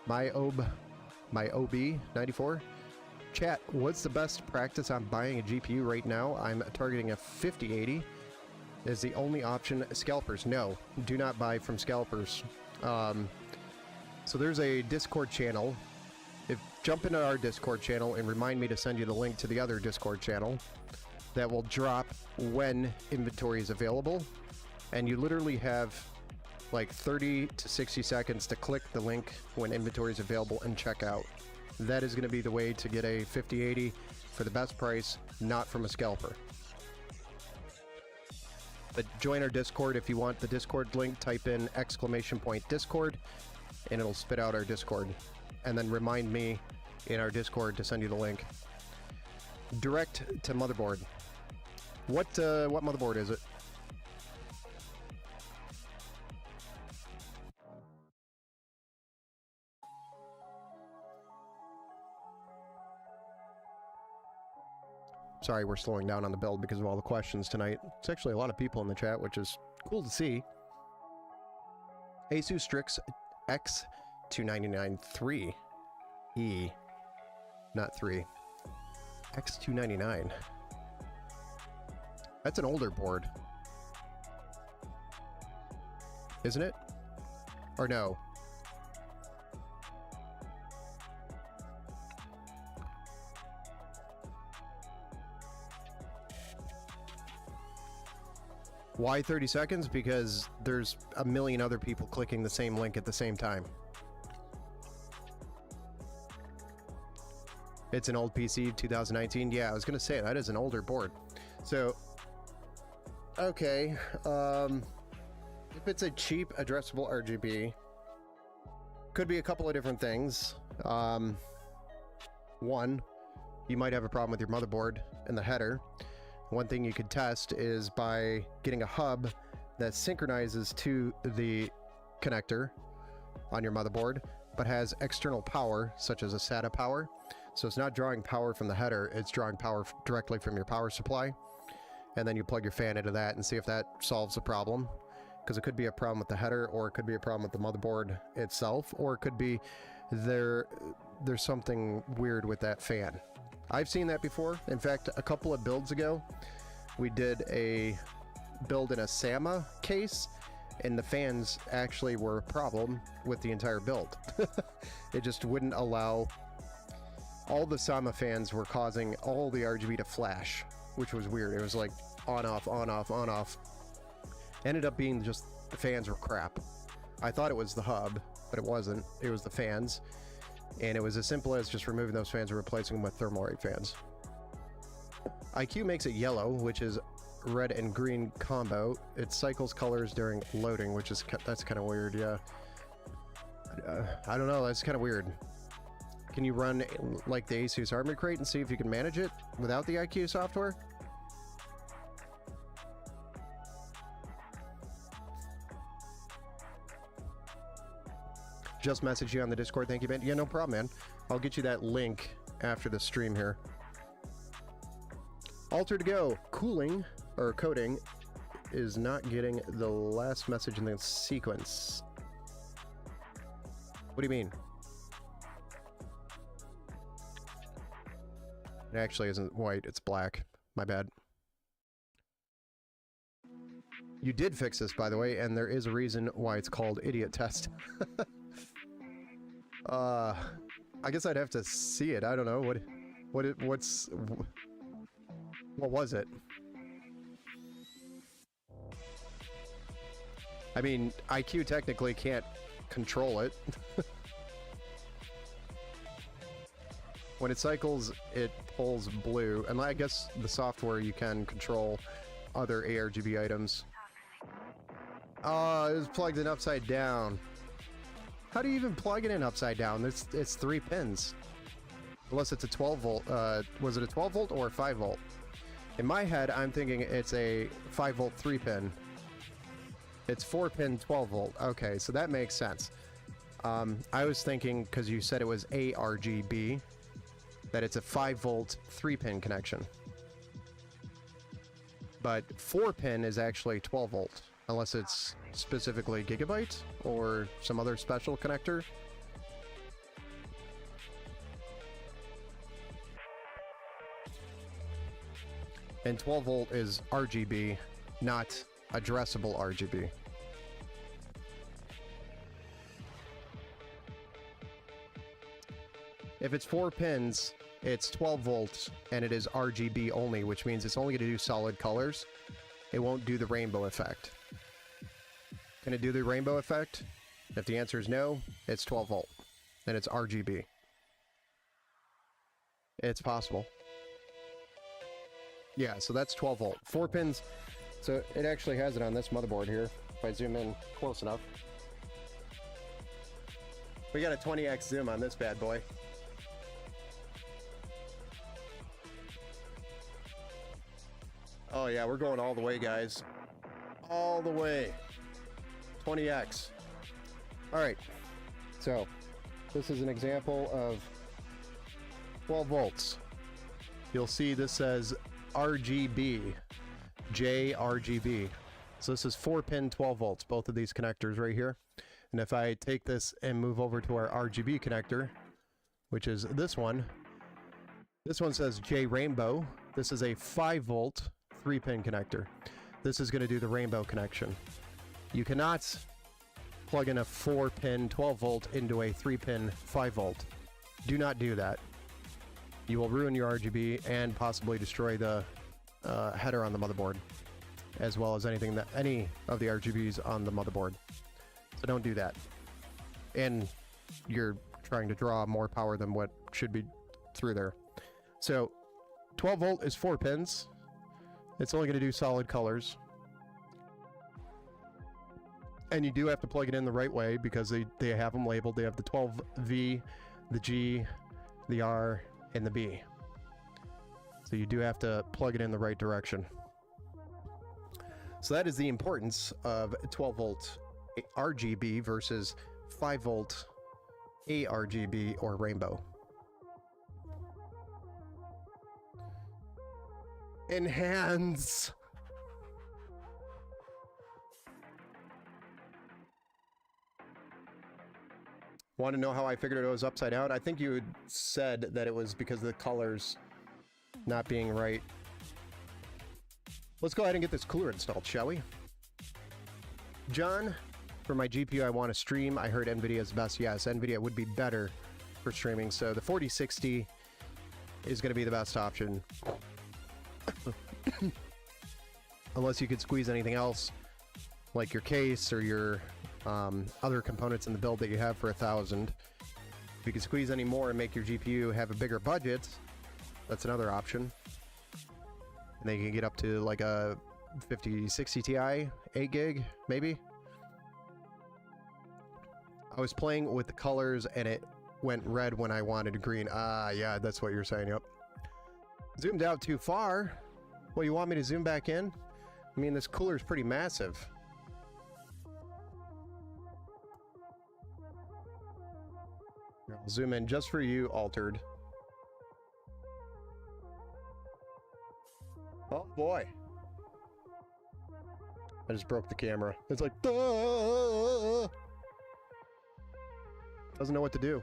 My OB94. Chat, what's the best practice on buying a GPU right now? I'm targeting a 5080. Is the only option scalpers? No, do not buy from scalpers. So there's a Discord channel. Jump into our Discord channel and remind me to send you the link to the other Discord channel that will drop when inventory is available. And you literally have like 30 to 60 seconds to click the link when inventory is available and check out. That is going to be the way to get a 5080 for the best price, not from a scalper. But join our Discord if you want the Discord link. Type in !Discord and it'll spit out our Discord. And then remind me in our Discord to send you the link. Direct to motherboard. What motherboard is it? Sorry, we're slowing down on the build because of all the questions tonight. It's actually a lot of people in the chat, which is cool to see. Asus Strix X299 3E, not 3. X299. That's an older board, isn't it? Or no? Why 30 seconds? Because there's a million other people clicking the same link at the same time. It's an old PC, 2019. Yeah, I was going to say, that is an older board. So, okay. If it's a cheap addressable RGB, could be a couple of different things. One, you might have a problem with your motherboard and the header. One thing you could test is by getting a hub that synchronizes to the connector on your motherboard, but has external power, such as a SATA power. So it's not drawing power from the header, it's drawing power directly from your power supply. And then you plug your fan into that and see if that solves the problem. Because it could be a problem with the header, or it could be a problem with the motherboard itself, or it could be there's something weird with that fan. I've seen that before. In fact, a couple of builds ago, we did a build in a SAMA case, and the fans actually were a problem with the entire build. It just wouldn't allow. All the SAMA fans were causing all the RGB to flash, which was weird. It was like on, off, on, off, on, off. Ended up being just the fans were crap. I thought it was the hub, but it wasn't. It was the fans. And it was as simple as just removing those fans and replacing them with Thermalright fans. IQ makes it yellow, which is red and green combo. It cycles colors during loading, which is that's kind of weird. Yeah, I don't know. That's kind of weird. Can you run like the Asus Armory Crate and see if you can manage it without the IQ software? Just message you on the Discord. Thank you, man. Yeah, no problem, man. I'll get you that link after the stream here. Alter to go. Cooling. or coding is not getting the last message in the sequence. What do you mean? It actually isn't white, it's black. My bad. You did fix this, by the way, and there is a reason why it's called idiot test. I guess I'd have to see it. I don't know. What was it? I mean, IQ technically can't control it. When it cycles, it pulls blue, and I guess the software you can control other ARGB items. Oh, it was plugged in upside down. How do you even plug it in upside down? It's 3 pins. Unless it's a 12 volt. Was it a 12 volt or a 5 volt? In my head, I'm thinking it's a 5 volt 3 pin. It's 4 pin 12 volt. Okay, so that makes sense. I was thinking, because you said it was ARGB, that it's a 5 volt 3 pin connection. But 4 pin is actually 12 volt. Unless it's specifically gigabyte or some other special connector. And 12 volt is RGB, not addressable RGB. If it's 4 pins, it's 12 volts and it is RGB only, which means it's only going to do solid colors. It won't do the rainbow effect. Can it do the rainbow effect? If the answer is no, it's 12 volt and it's RGB. It's possible. Yeah, so that's 12 volt. 4 pins. So it actually has it on this motherboard here. If I zoom in close enough. We got a 20x zoom on this bad boy. Oh yeah, we're going all the way, guys. All the way. 20x. Alright, so this is an example of 12 volts. You'll see this says RGB, JRGB. So this is 4 pin 12 volts, both of these connectors right here. And if I take this and move over to our RGB connector, which is this one says J Rainbow. This is a 5 volt 3 pin connector. This is going to do the rainbow connection. You cannot plug in a 4 pin 12 volt into a 3 pin 5 volt. Do not do that. You will ruin your RGB and possibly destroy the header on the motherboard, as well as any of the RGBs on the motherboard. So don't do that. And you're trying to draw more power than what should be through there. So 12 volt is 4 pins. It's only going to do solid colors. And you do have to plug it in the right way because they have them labeled. They have the 12V, the G, the R, and the B. So you do have to plug it in the right direction. So that is the importance of 12 volt RGB versus 5 volt ARGB or rainbow. Enhance. Want to know how I figured it was upside down? I think you had said that it was because of the colors not being right. Let's go ahead and get this cooler installed, shall we? John, for my GPU I want to stream. I heard NVIDIA is best. Yes, NVIDIA would be better for streaming. So the 4060 is going to be the best option. Unless you could squeeze anything else, like your case or your other components in the build that you have for 1,000. If you could squeeze any more and make your GPU have a bigger budget, that's another option. And then you can get up to like a 5060 Ti, 8 gig, maybe. I was playing with the colors and it went red when I wanted green. Ah, yeah, that's what you're saying, yep. Zoomed out too far. Well, you want me to zoom back in? I mean, this cooler is pretty massive. I'll zoom in just for you, Altered. Oh boy. I just broke the camera. It's like, "Ah!" Doesn't know what to do.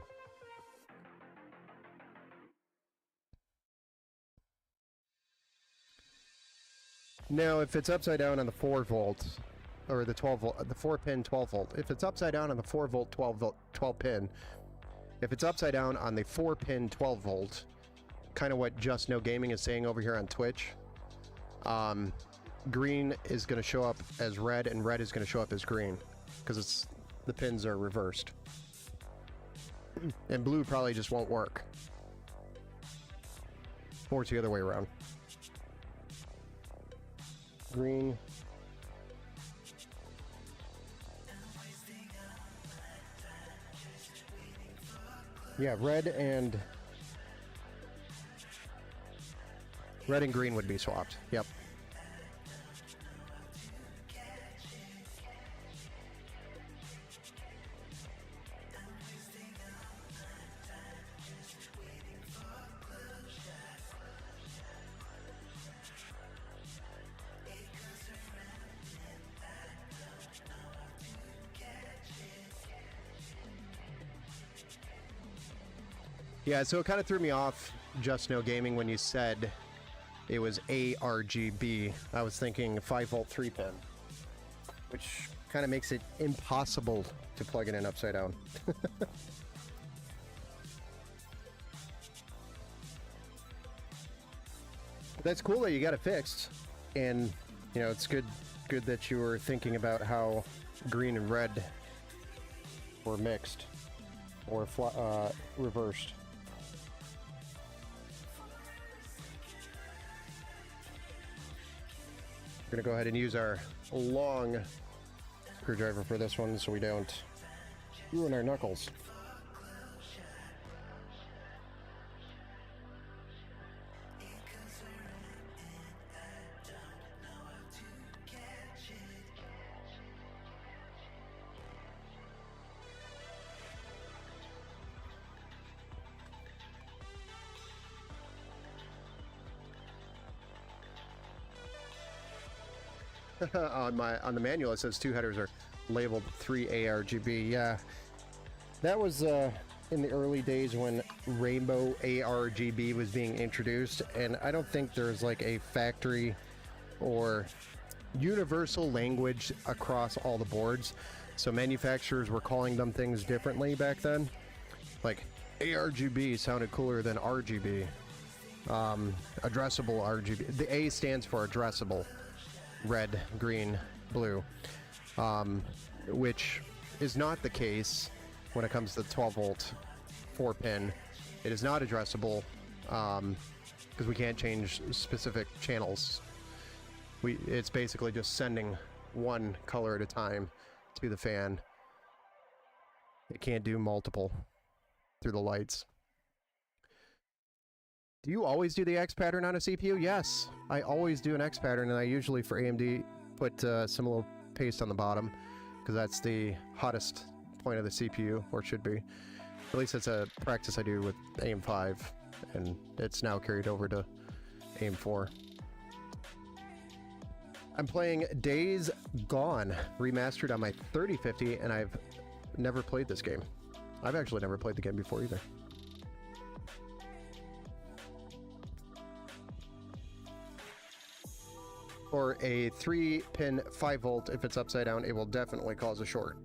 Now, if it's upside down on the 4 volt, or the 12 volt, the 4-pin 12 volt, if it's upside down on the 4 volt 12 pin, if it's upside down on the 4-pin 12 volt, kind of what Just No Gaming is saying over here on Twitch, green is going to show up as red, and red is going to show up as green, because the pins are reversed. And blue probably just won't work. Or it's the other way around. Green. Yeah, red and green would be swapped. Yep. Yeah, so it kind of threw me off, Just No Gaming, when you said it was ARGB. I was thinking 5 volt 3 pin, which kind of makes it impossible to plug it in upside down. That's cool that you got it fixed, and you know it's good that you were thinking about how green and red were mixed or reversed. We're gonna go ahead and use our long screwdriver for this one so we don't ruin our knuckles. on the manual it says 2 headers are labeled 3 ARGB. Yeah, that was in the early days when Rainbow ARGB was being introduced, and I don't think there's like a factory or universal language across all the boards, so manufacturers were calling them things differently back then. Like ARGB sounded cooler than RGB. Addressable RGB, the A stands for addressable, red, green, blue, which is not the case when it comes to the 12 volt 4 pin. It is not addressable because we can't change specific channels. It's basically just sending one color at a time to the fan. It can't do multiple through the lights. Do you always do the X pattern on a CPU? Yes, I always do an X pattern, and I usually for AMD put some little paste on the bottom because that's the hottest point of the CPU, or should be. At least it's a practice I do with AIM-5, and it's now carried over to AIM-4. I'm playing Days Gone remastered on my 3050, and I've never played this game. I've actually never played the game before either. Or a 3-pin 5 volt, if it's upside down, it will definitely cause a short.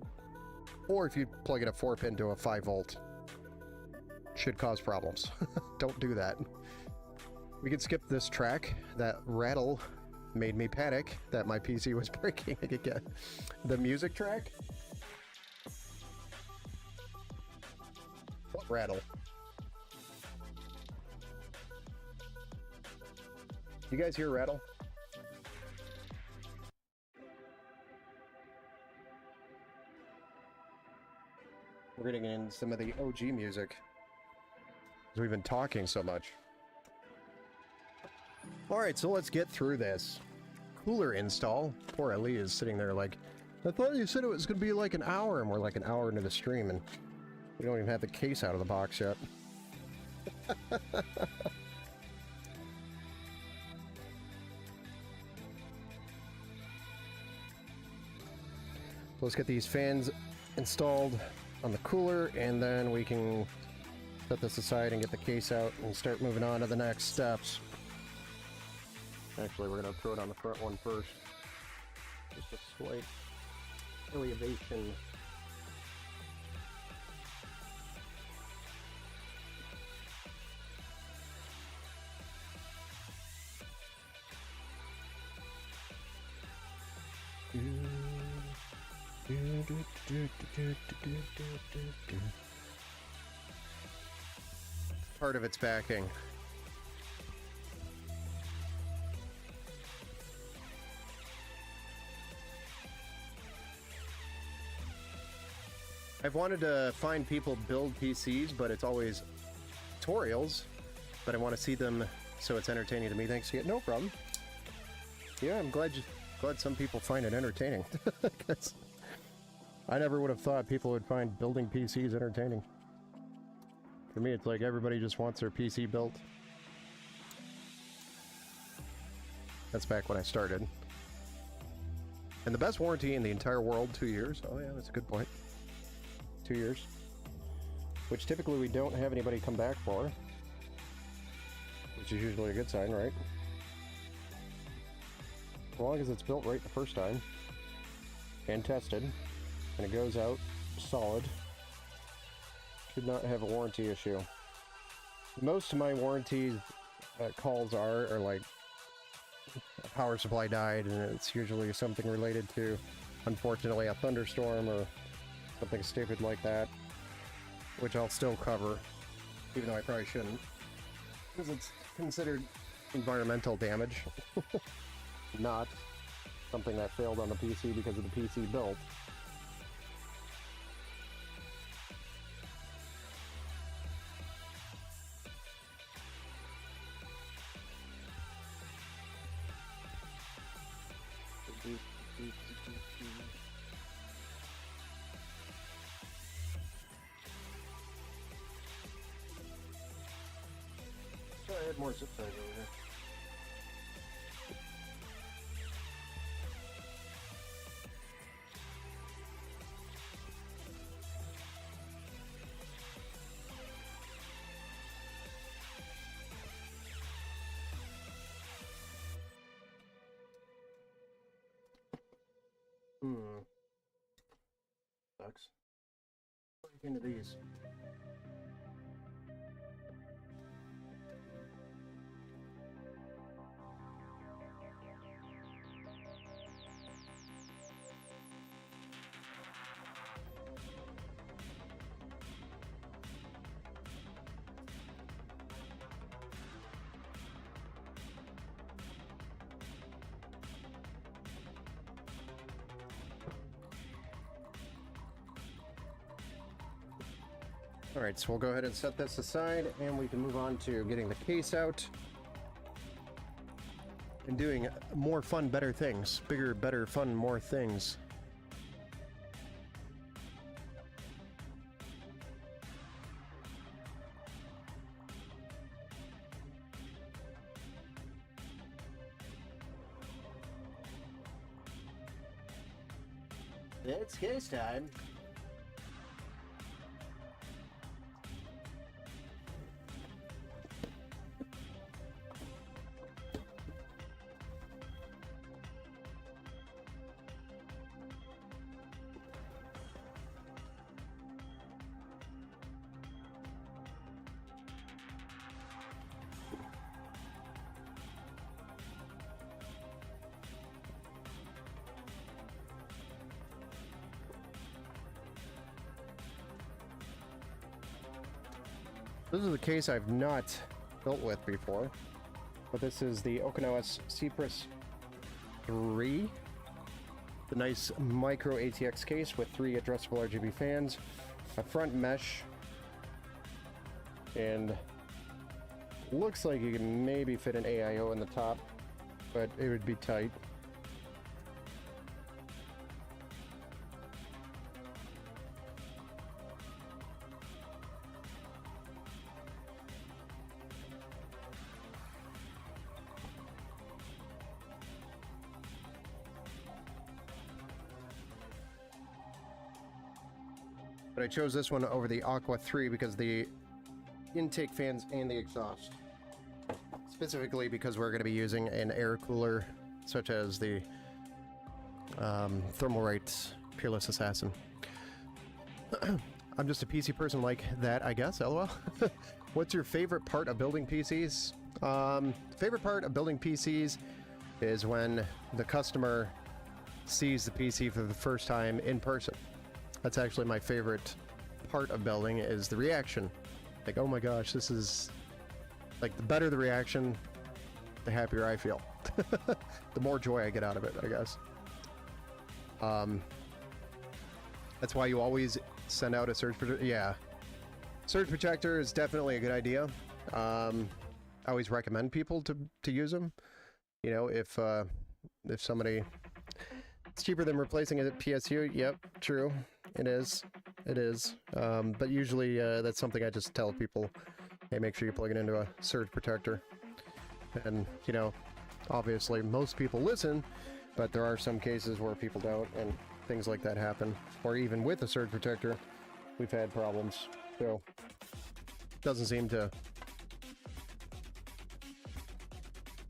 Or if you plug in a 4-pin to a 5 volt, should cause problems. Don't do that. We can skip this track. That rattle made me panic that my PC was breaking again. The music track? What rattle? You guys hear rattle? We're getting in some of the OG music because we've been talking so much. Alright, so let's get through this. Cooler install. Poor Ellie is sitting there like, I thought you said it was going to be like an hour, and we're like an hour into the stream, and we don't even have the case out of the box yet. let's get these fans installed on the cooler, and then we can set this aside and get the case out and start moving on to the next steps. Actually, we're going to throw it on the front one first. Just a slight elevation. Part of its backing. I've wanted to find people build PCs, but it's always tutorials, but I want to see them so it's entertaining to me. Thanks. Yeah, no problem. Yeah, I'm glad some people find it entertaining. I never would have thought people would find building PCs entertaining. For me, it's like everybody just wants their PC built. That's back when I started. And the best warranty in the entire world, 2 years. Oh yeah, that's a good point. 2 years. Which typically we don't have anybody come back for. Which is usually a good sign, right? As long as it's built right the first time. And tested. And it goes out solid. Should not have a warranty issue. Most of my warranty calls are like a power supply died, and it's usually something related to, unfortunately, a thunderstorm or something stupid like that, which I'll still cover, even though I probably shouldn't, because it's considered environmental damage, not something that failed on the PC because of the PC build. I had more zip ties over here. Sucks. Break into these. Alright, so we'll go ahead and set this aside, and we can move on to getting the case out and doing more fun, better things. Bigger, better, fun, more things. It's case time. This is a case I've not built with before, but this is the Okinawa Cypress 3. The nice micro ATX case with 3 addressable RGB fans, a front mesh, and looks like you can maybe fit an AIO in the top, but it would be tight. But I chose this one over the Aqua 3 because the intake fans and the exhaust. Specifically because we're going to be using an air cooler such as the Thermalright Peerless Assassin. I'm just a PC person like that, I guess, lol. What's your favorite part of building PCs? Favorite part of building PCs is when the customer sees the PC for the first time in person. That's actually my favorite part of building, is the reaction. Like, oh my gosh, this is... Like, the better the reaction, the happier I feel. The more joy I get out of it, I guess. That's why you always send out a surge protector. Yeah. Surge protector is definitely a good idea. I always recommend people to use them. You know, if somebody... It's cheaper than replacing a PSU. Yep, true. It is. It is. But usually that's something I just tell people. Hey, make sure you plug it into a surge protector. And, you know, obviously most people listen, but there are some cases where people don't, and things like that happen. Or even with a surge protector, we've had problems. So, doesn't seem to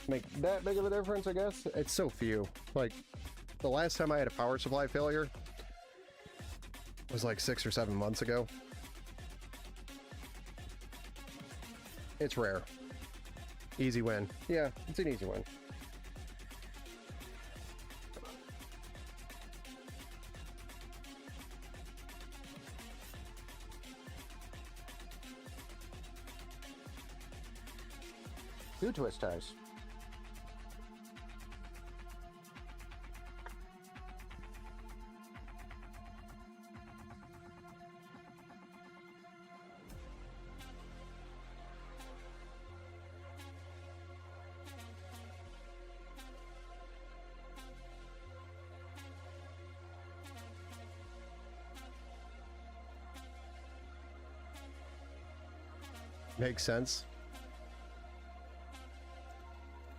make that big of a difference, I guess. It's so few. Like, the last time I had a power supply failure was like 6 or 7 months ago. It's rare. Easy win. Yeah, it's an easy win. Two twist ties. Makes sense.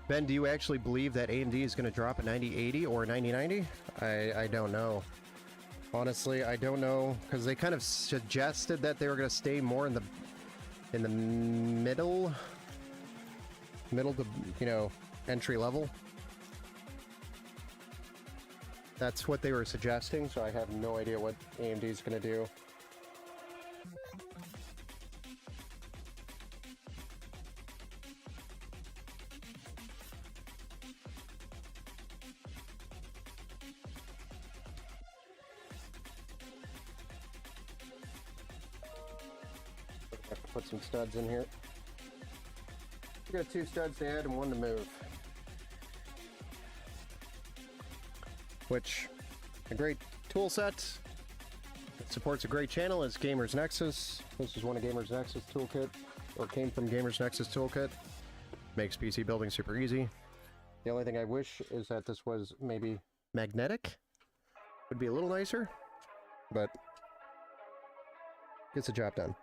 Ben, do you actually believe that AMD is going to drop a 9080 or a 9090? I don't know. Honestly, I don't know, because they kind of suggested that they were going to stay more in the middle to, you know, entry level. That's what they were suggesting, so I have no idea what AMD is going to do. Put some studs in here. We got 2 studs to add and 1 to move. Which, a great tool set that supports a great channel is Gamers Nexus. This is one of Gamers Nexus toolkit, or came from Gamers Nexus toolkit. Makes PC building super easy. The only thing I wish is that this was maybe magnetic. Would be a little nicer, but gets the job done.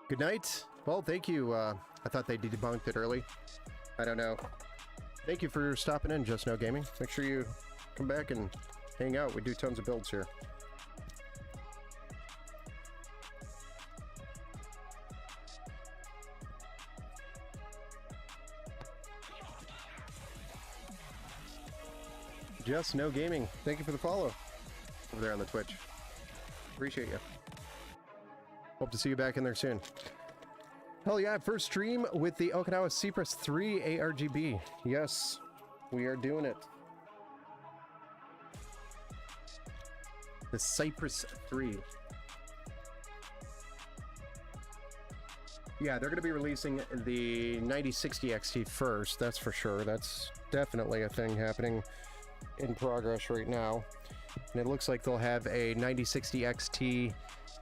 Good night. Well, thank you. I thought they debunked it early. I don't know. Thank you for stopping in, Just No Gaming. Make sure you come back and hang out. We do tons of builds here. Just No Gaming. Thank you for the follow over there on the Twitch. Appreciate you. Hope to see you back in there soon. Hell yeah, first stream with the Okinawa Cypress 3 ARGB. Yes, we are doing it. The Cypress 3. Yeah, they're going to be releasing the 9060 XT first, that's for sure. That's definitely a thing happening in progress right now. And it looks like they'll have a 9060 XT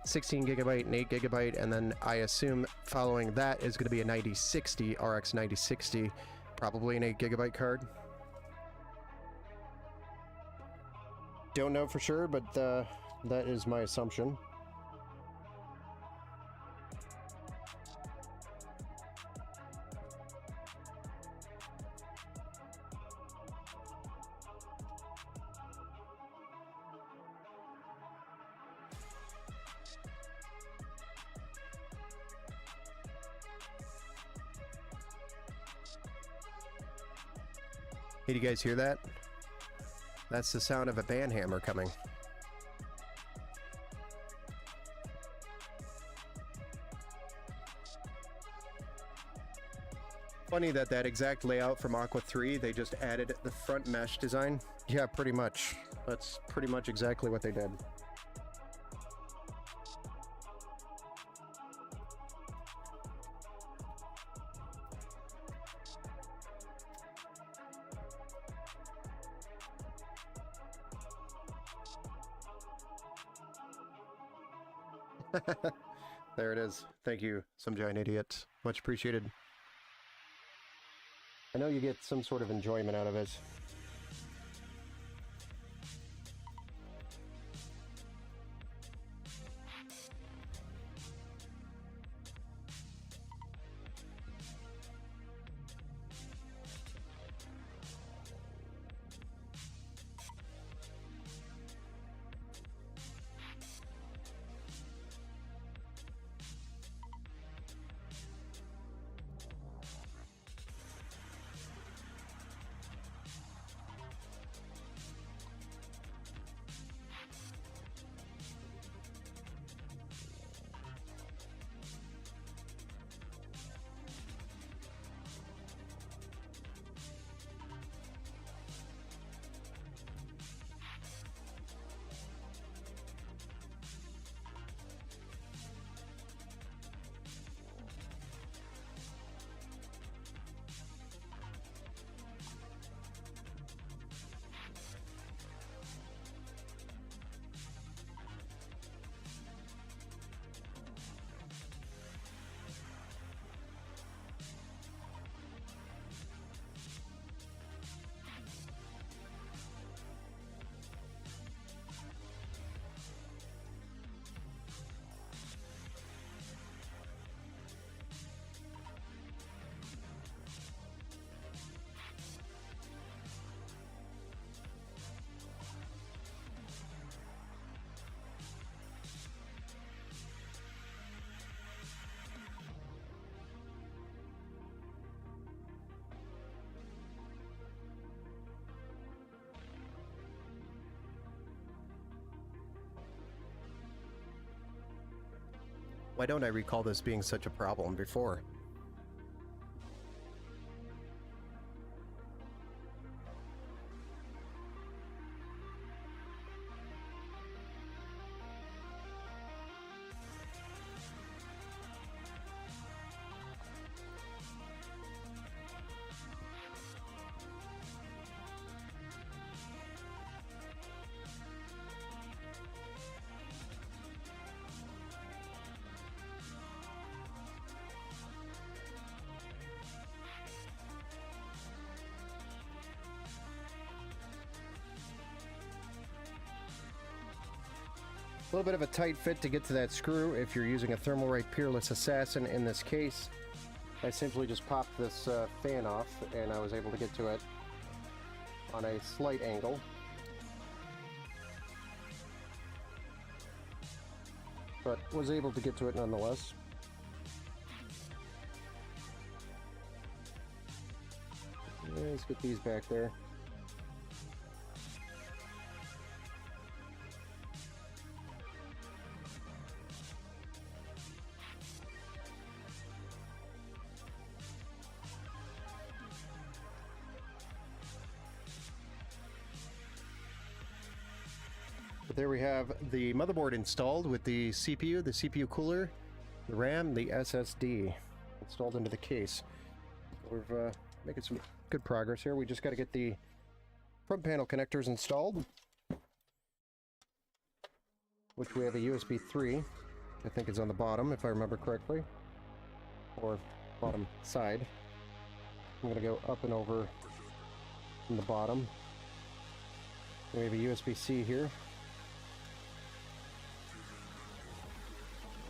16 gigabyte and 8 gigabyte, and then I assume following that is going to be a 9060 RX 9060, probably an 8 gigabyte card. Don't know for sure, but that is my assumption. Hey, do you guys hear that? That's the sound of a band hammer coming. Funny that exact layout from Aqua 3, they just added the front mesh design. Yeah, pretty much. That's pretty much exactly what they did. There it is. Thank you, Some Giant Idiot. Much appreciated. I know you get some sort of enjoyment out of it. Why don't I recall this being such a problem before? A little bit of a tight fit to get to that screw if you're using a Thermalright Peerless Assassin in this case. I simply just popped this fan off and I was able to get to it on a slight angle. But was able to get to it nonetheless. Let's get these back there. But there we have the motherboard installed with the CPU cooler, the RAM, the SSD installed into the case. We're making some good progress here. We just got to get the front panel connectors installed, which we have a USB 3, I think is on the bottom if I remember correctly, or bottom side. I'm going to go up and over from the bottom. We have a USB-C here.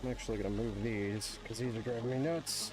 I'm actually going to move these because these are driving me nuts.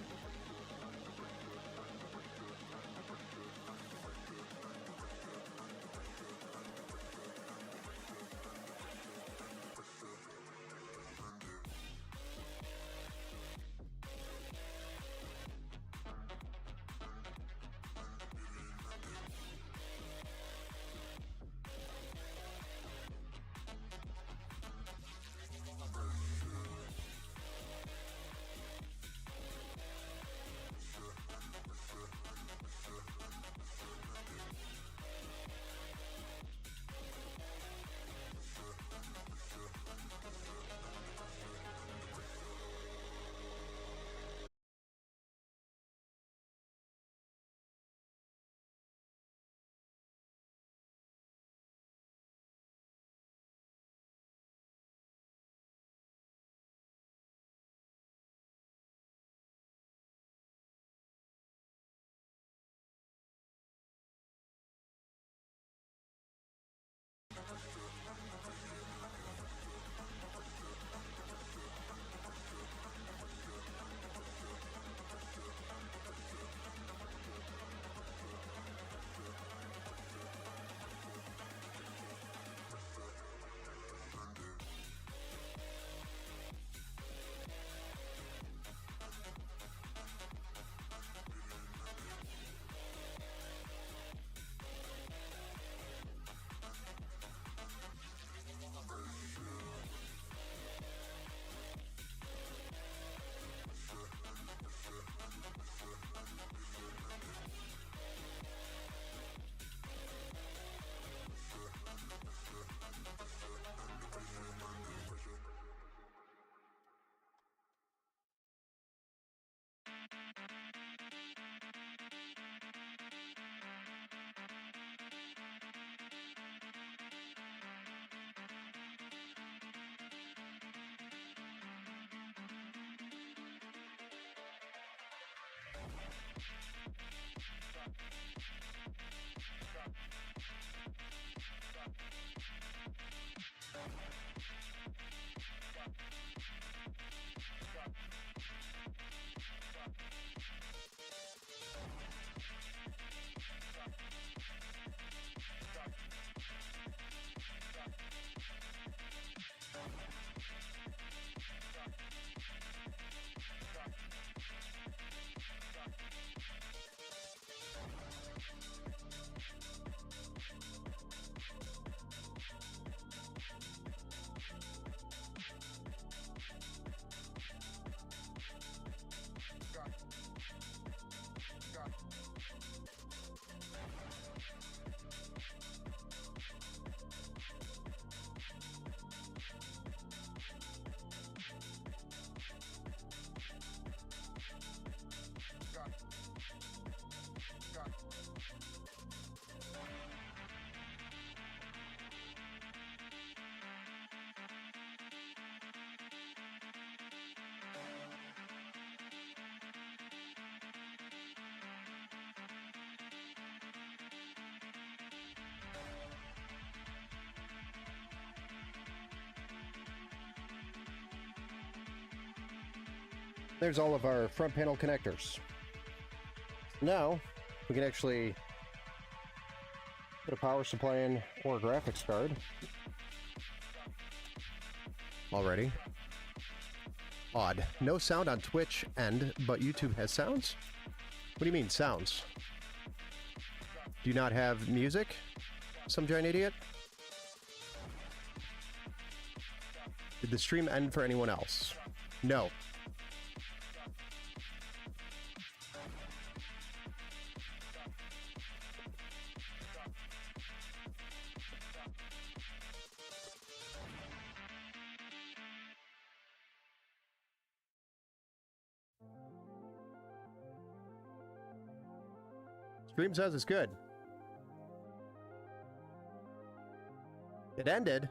There's all of our front panel connectors. Now, we can actually put a power supply in or a graphics card. Already. Odd. No sound on Twitch end, but YouTube has sounds? What do you mean, sounds? Do you not have music? Some giant idiot? Did the stream end for anyone else? No. Stream says it's good. It ended.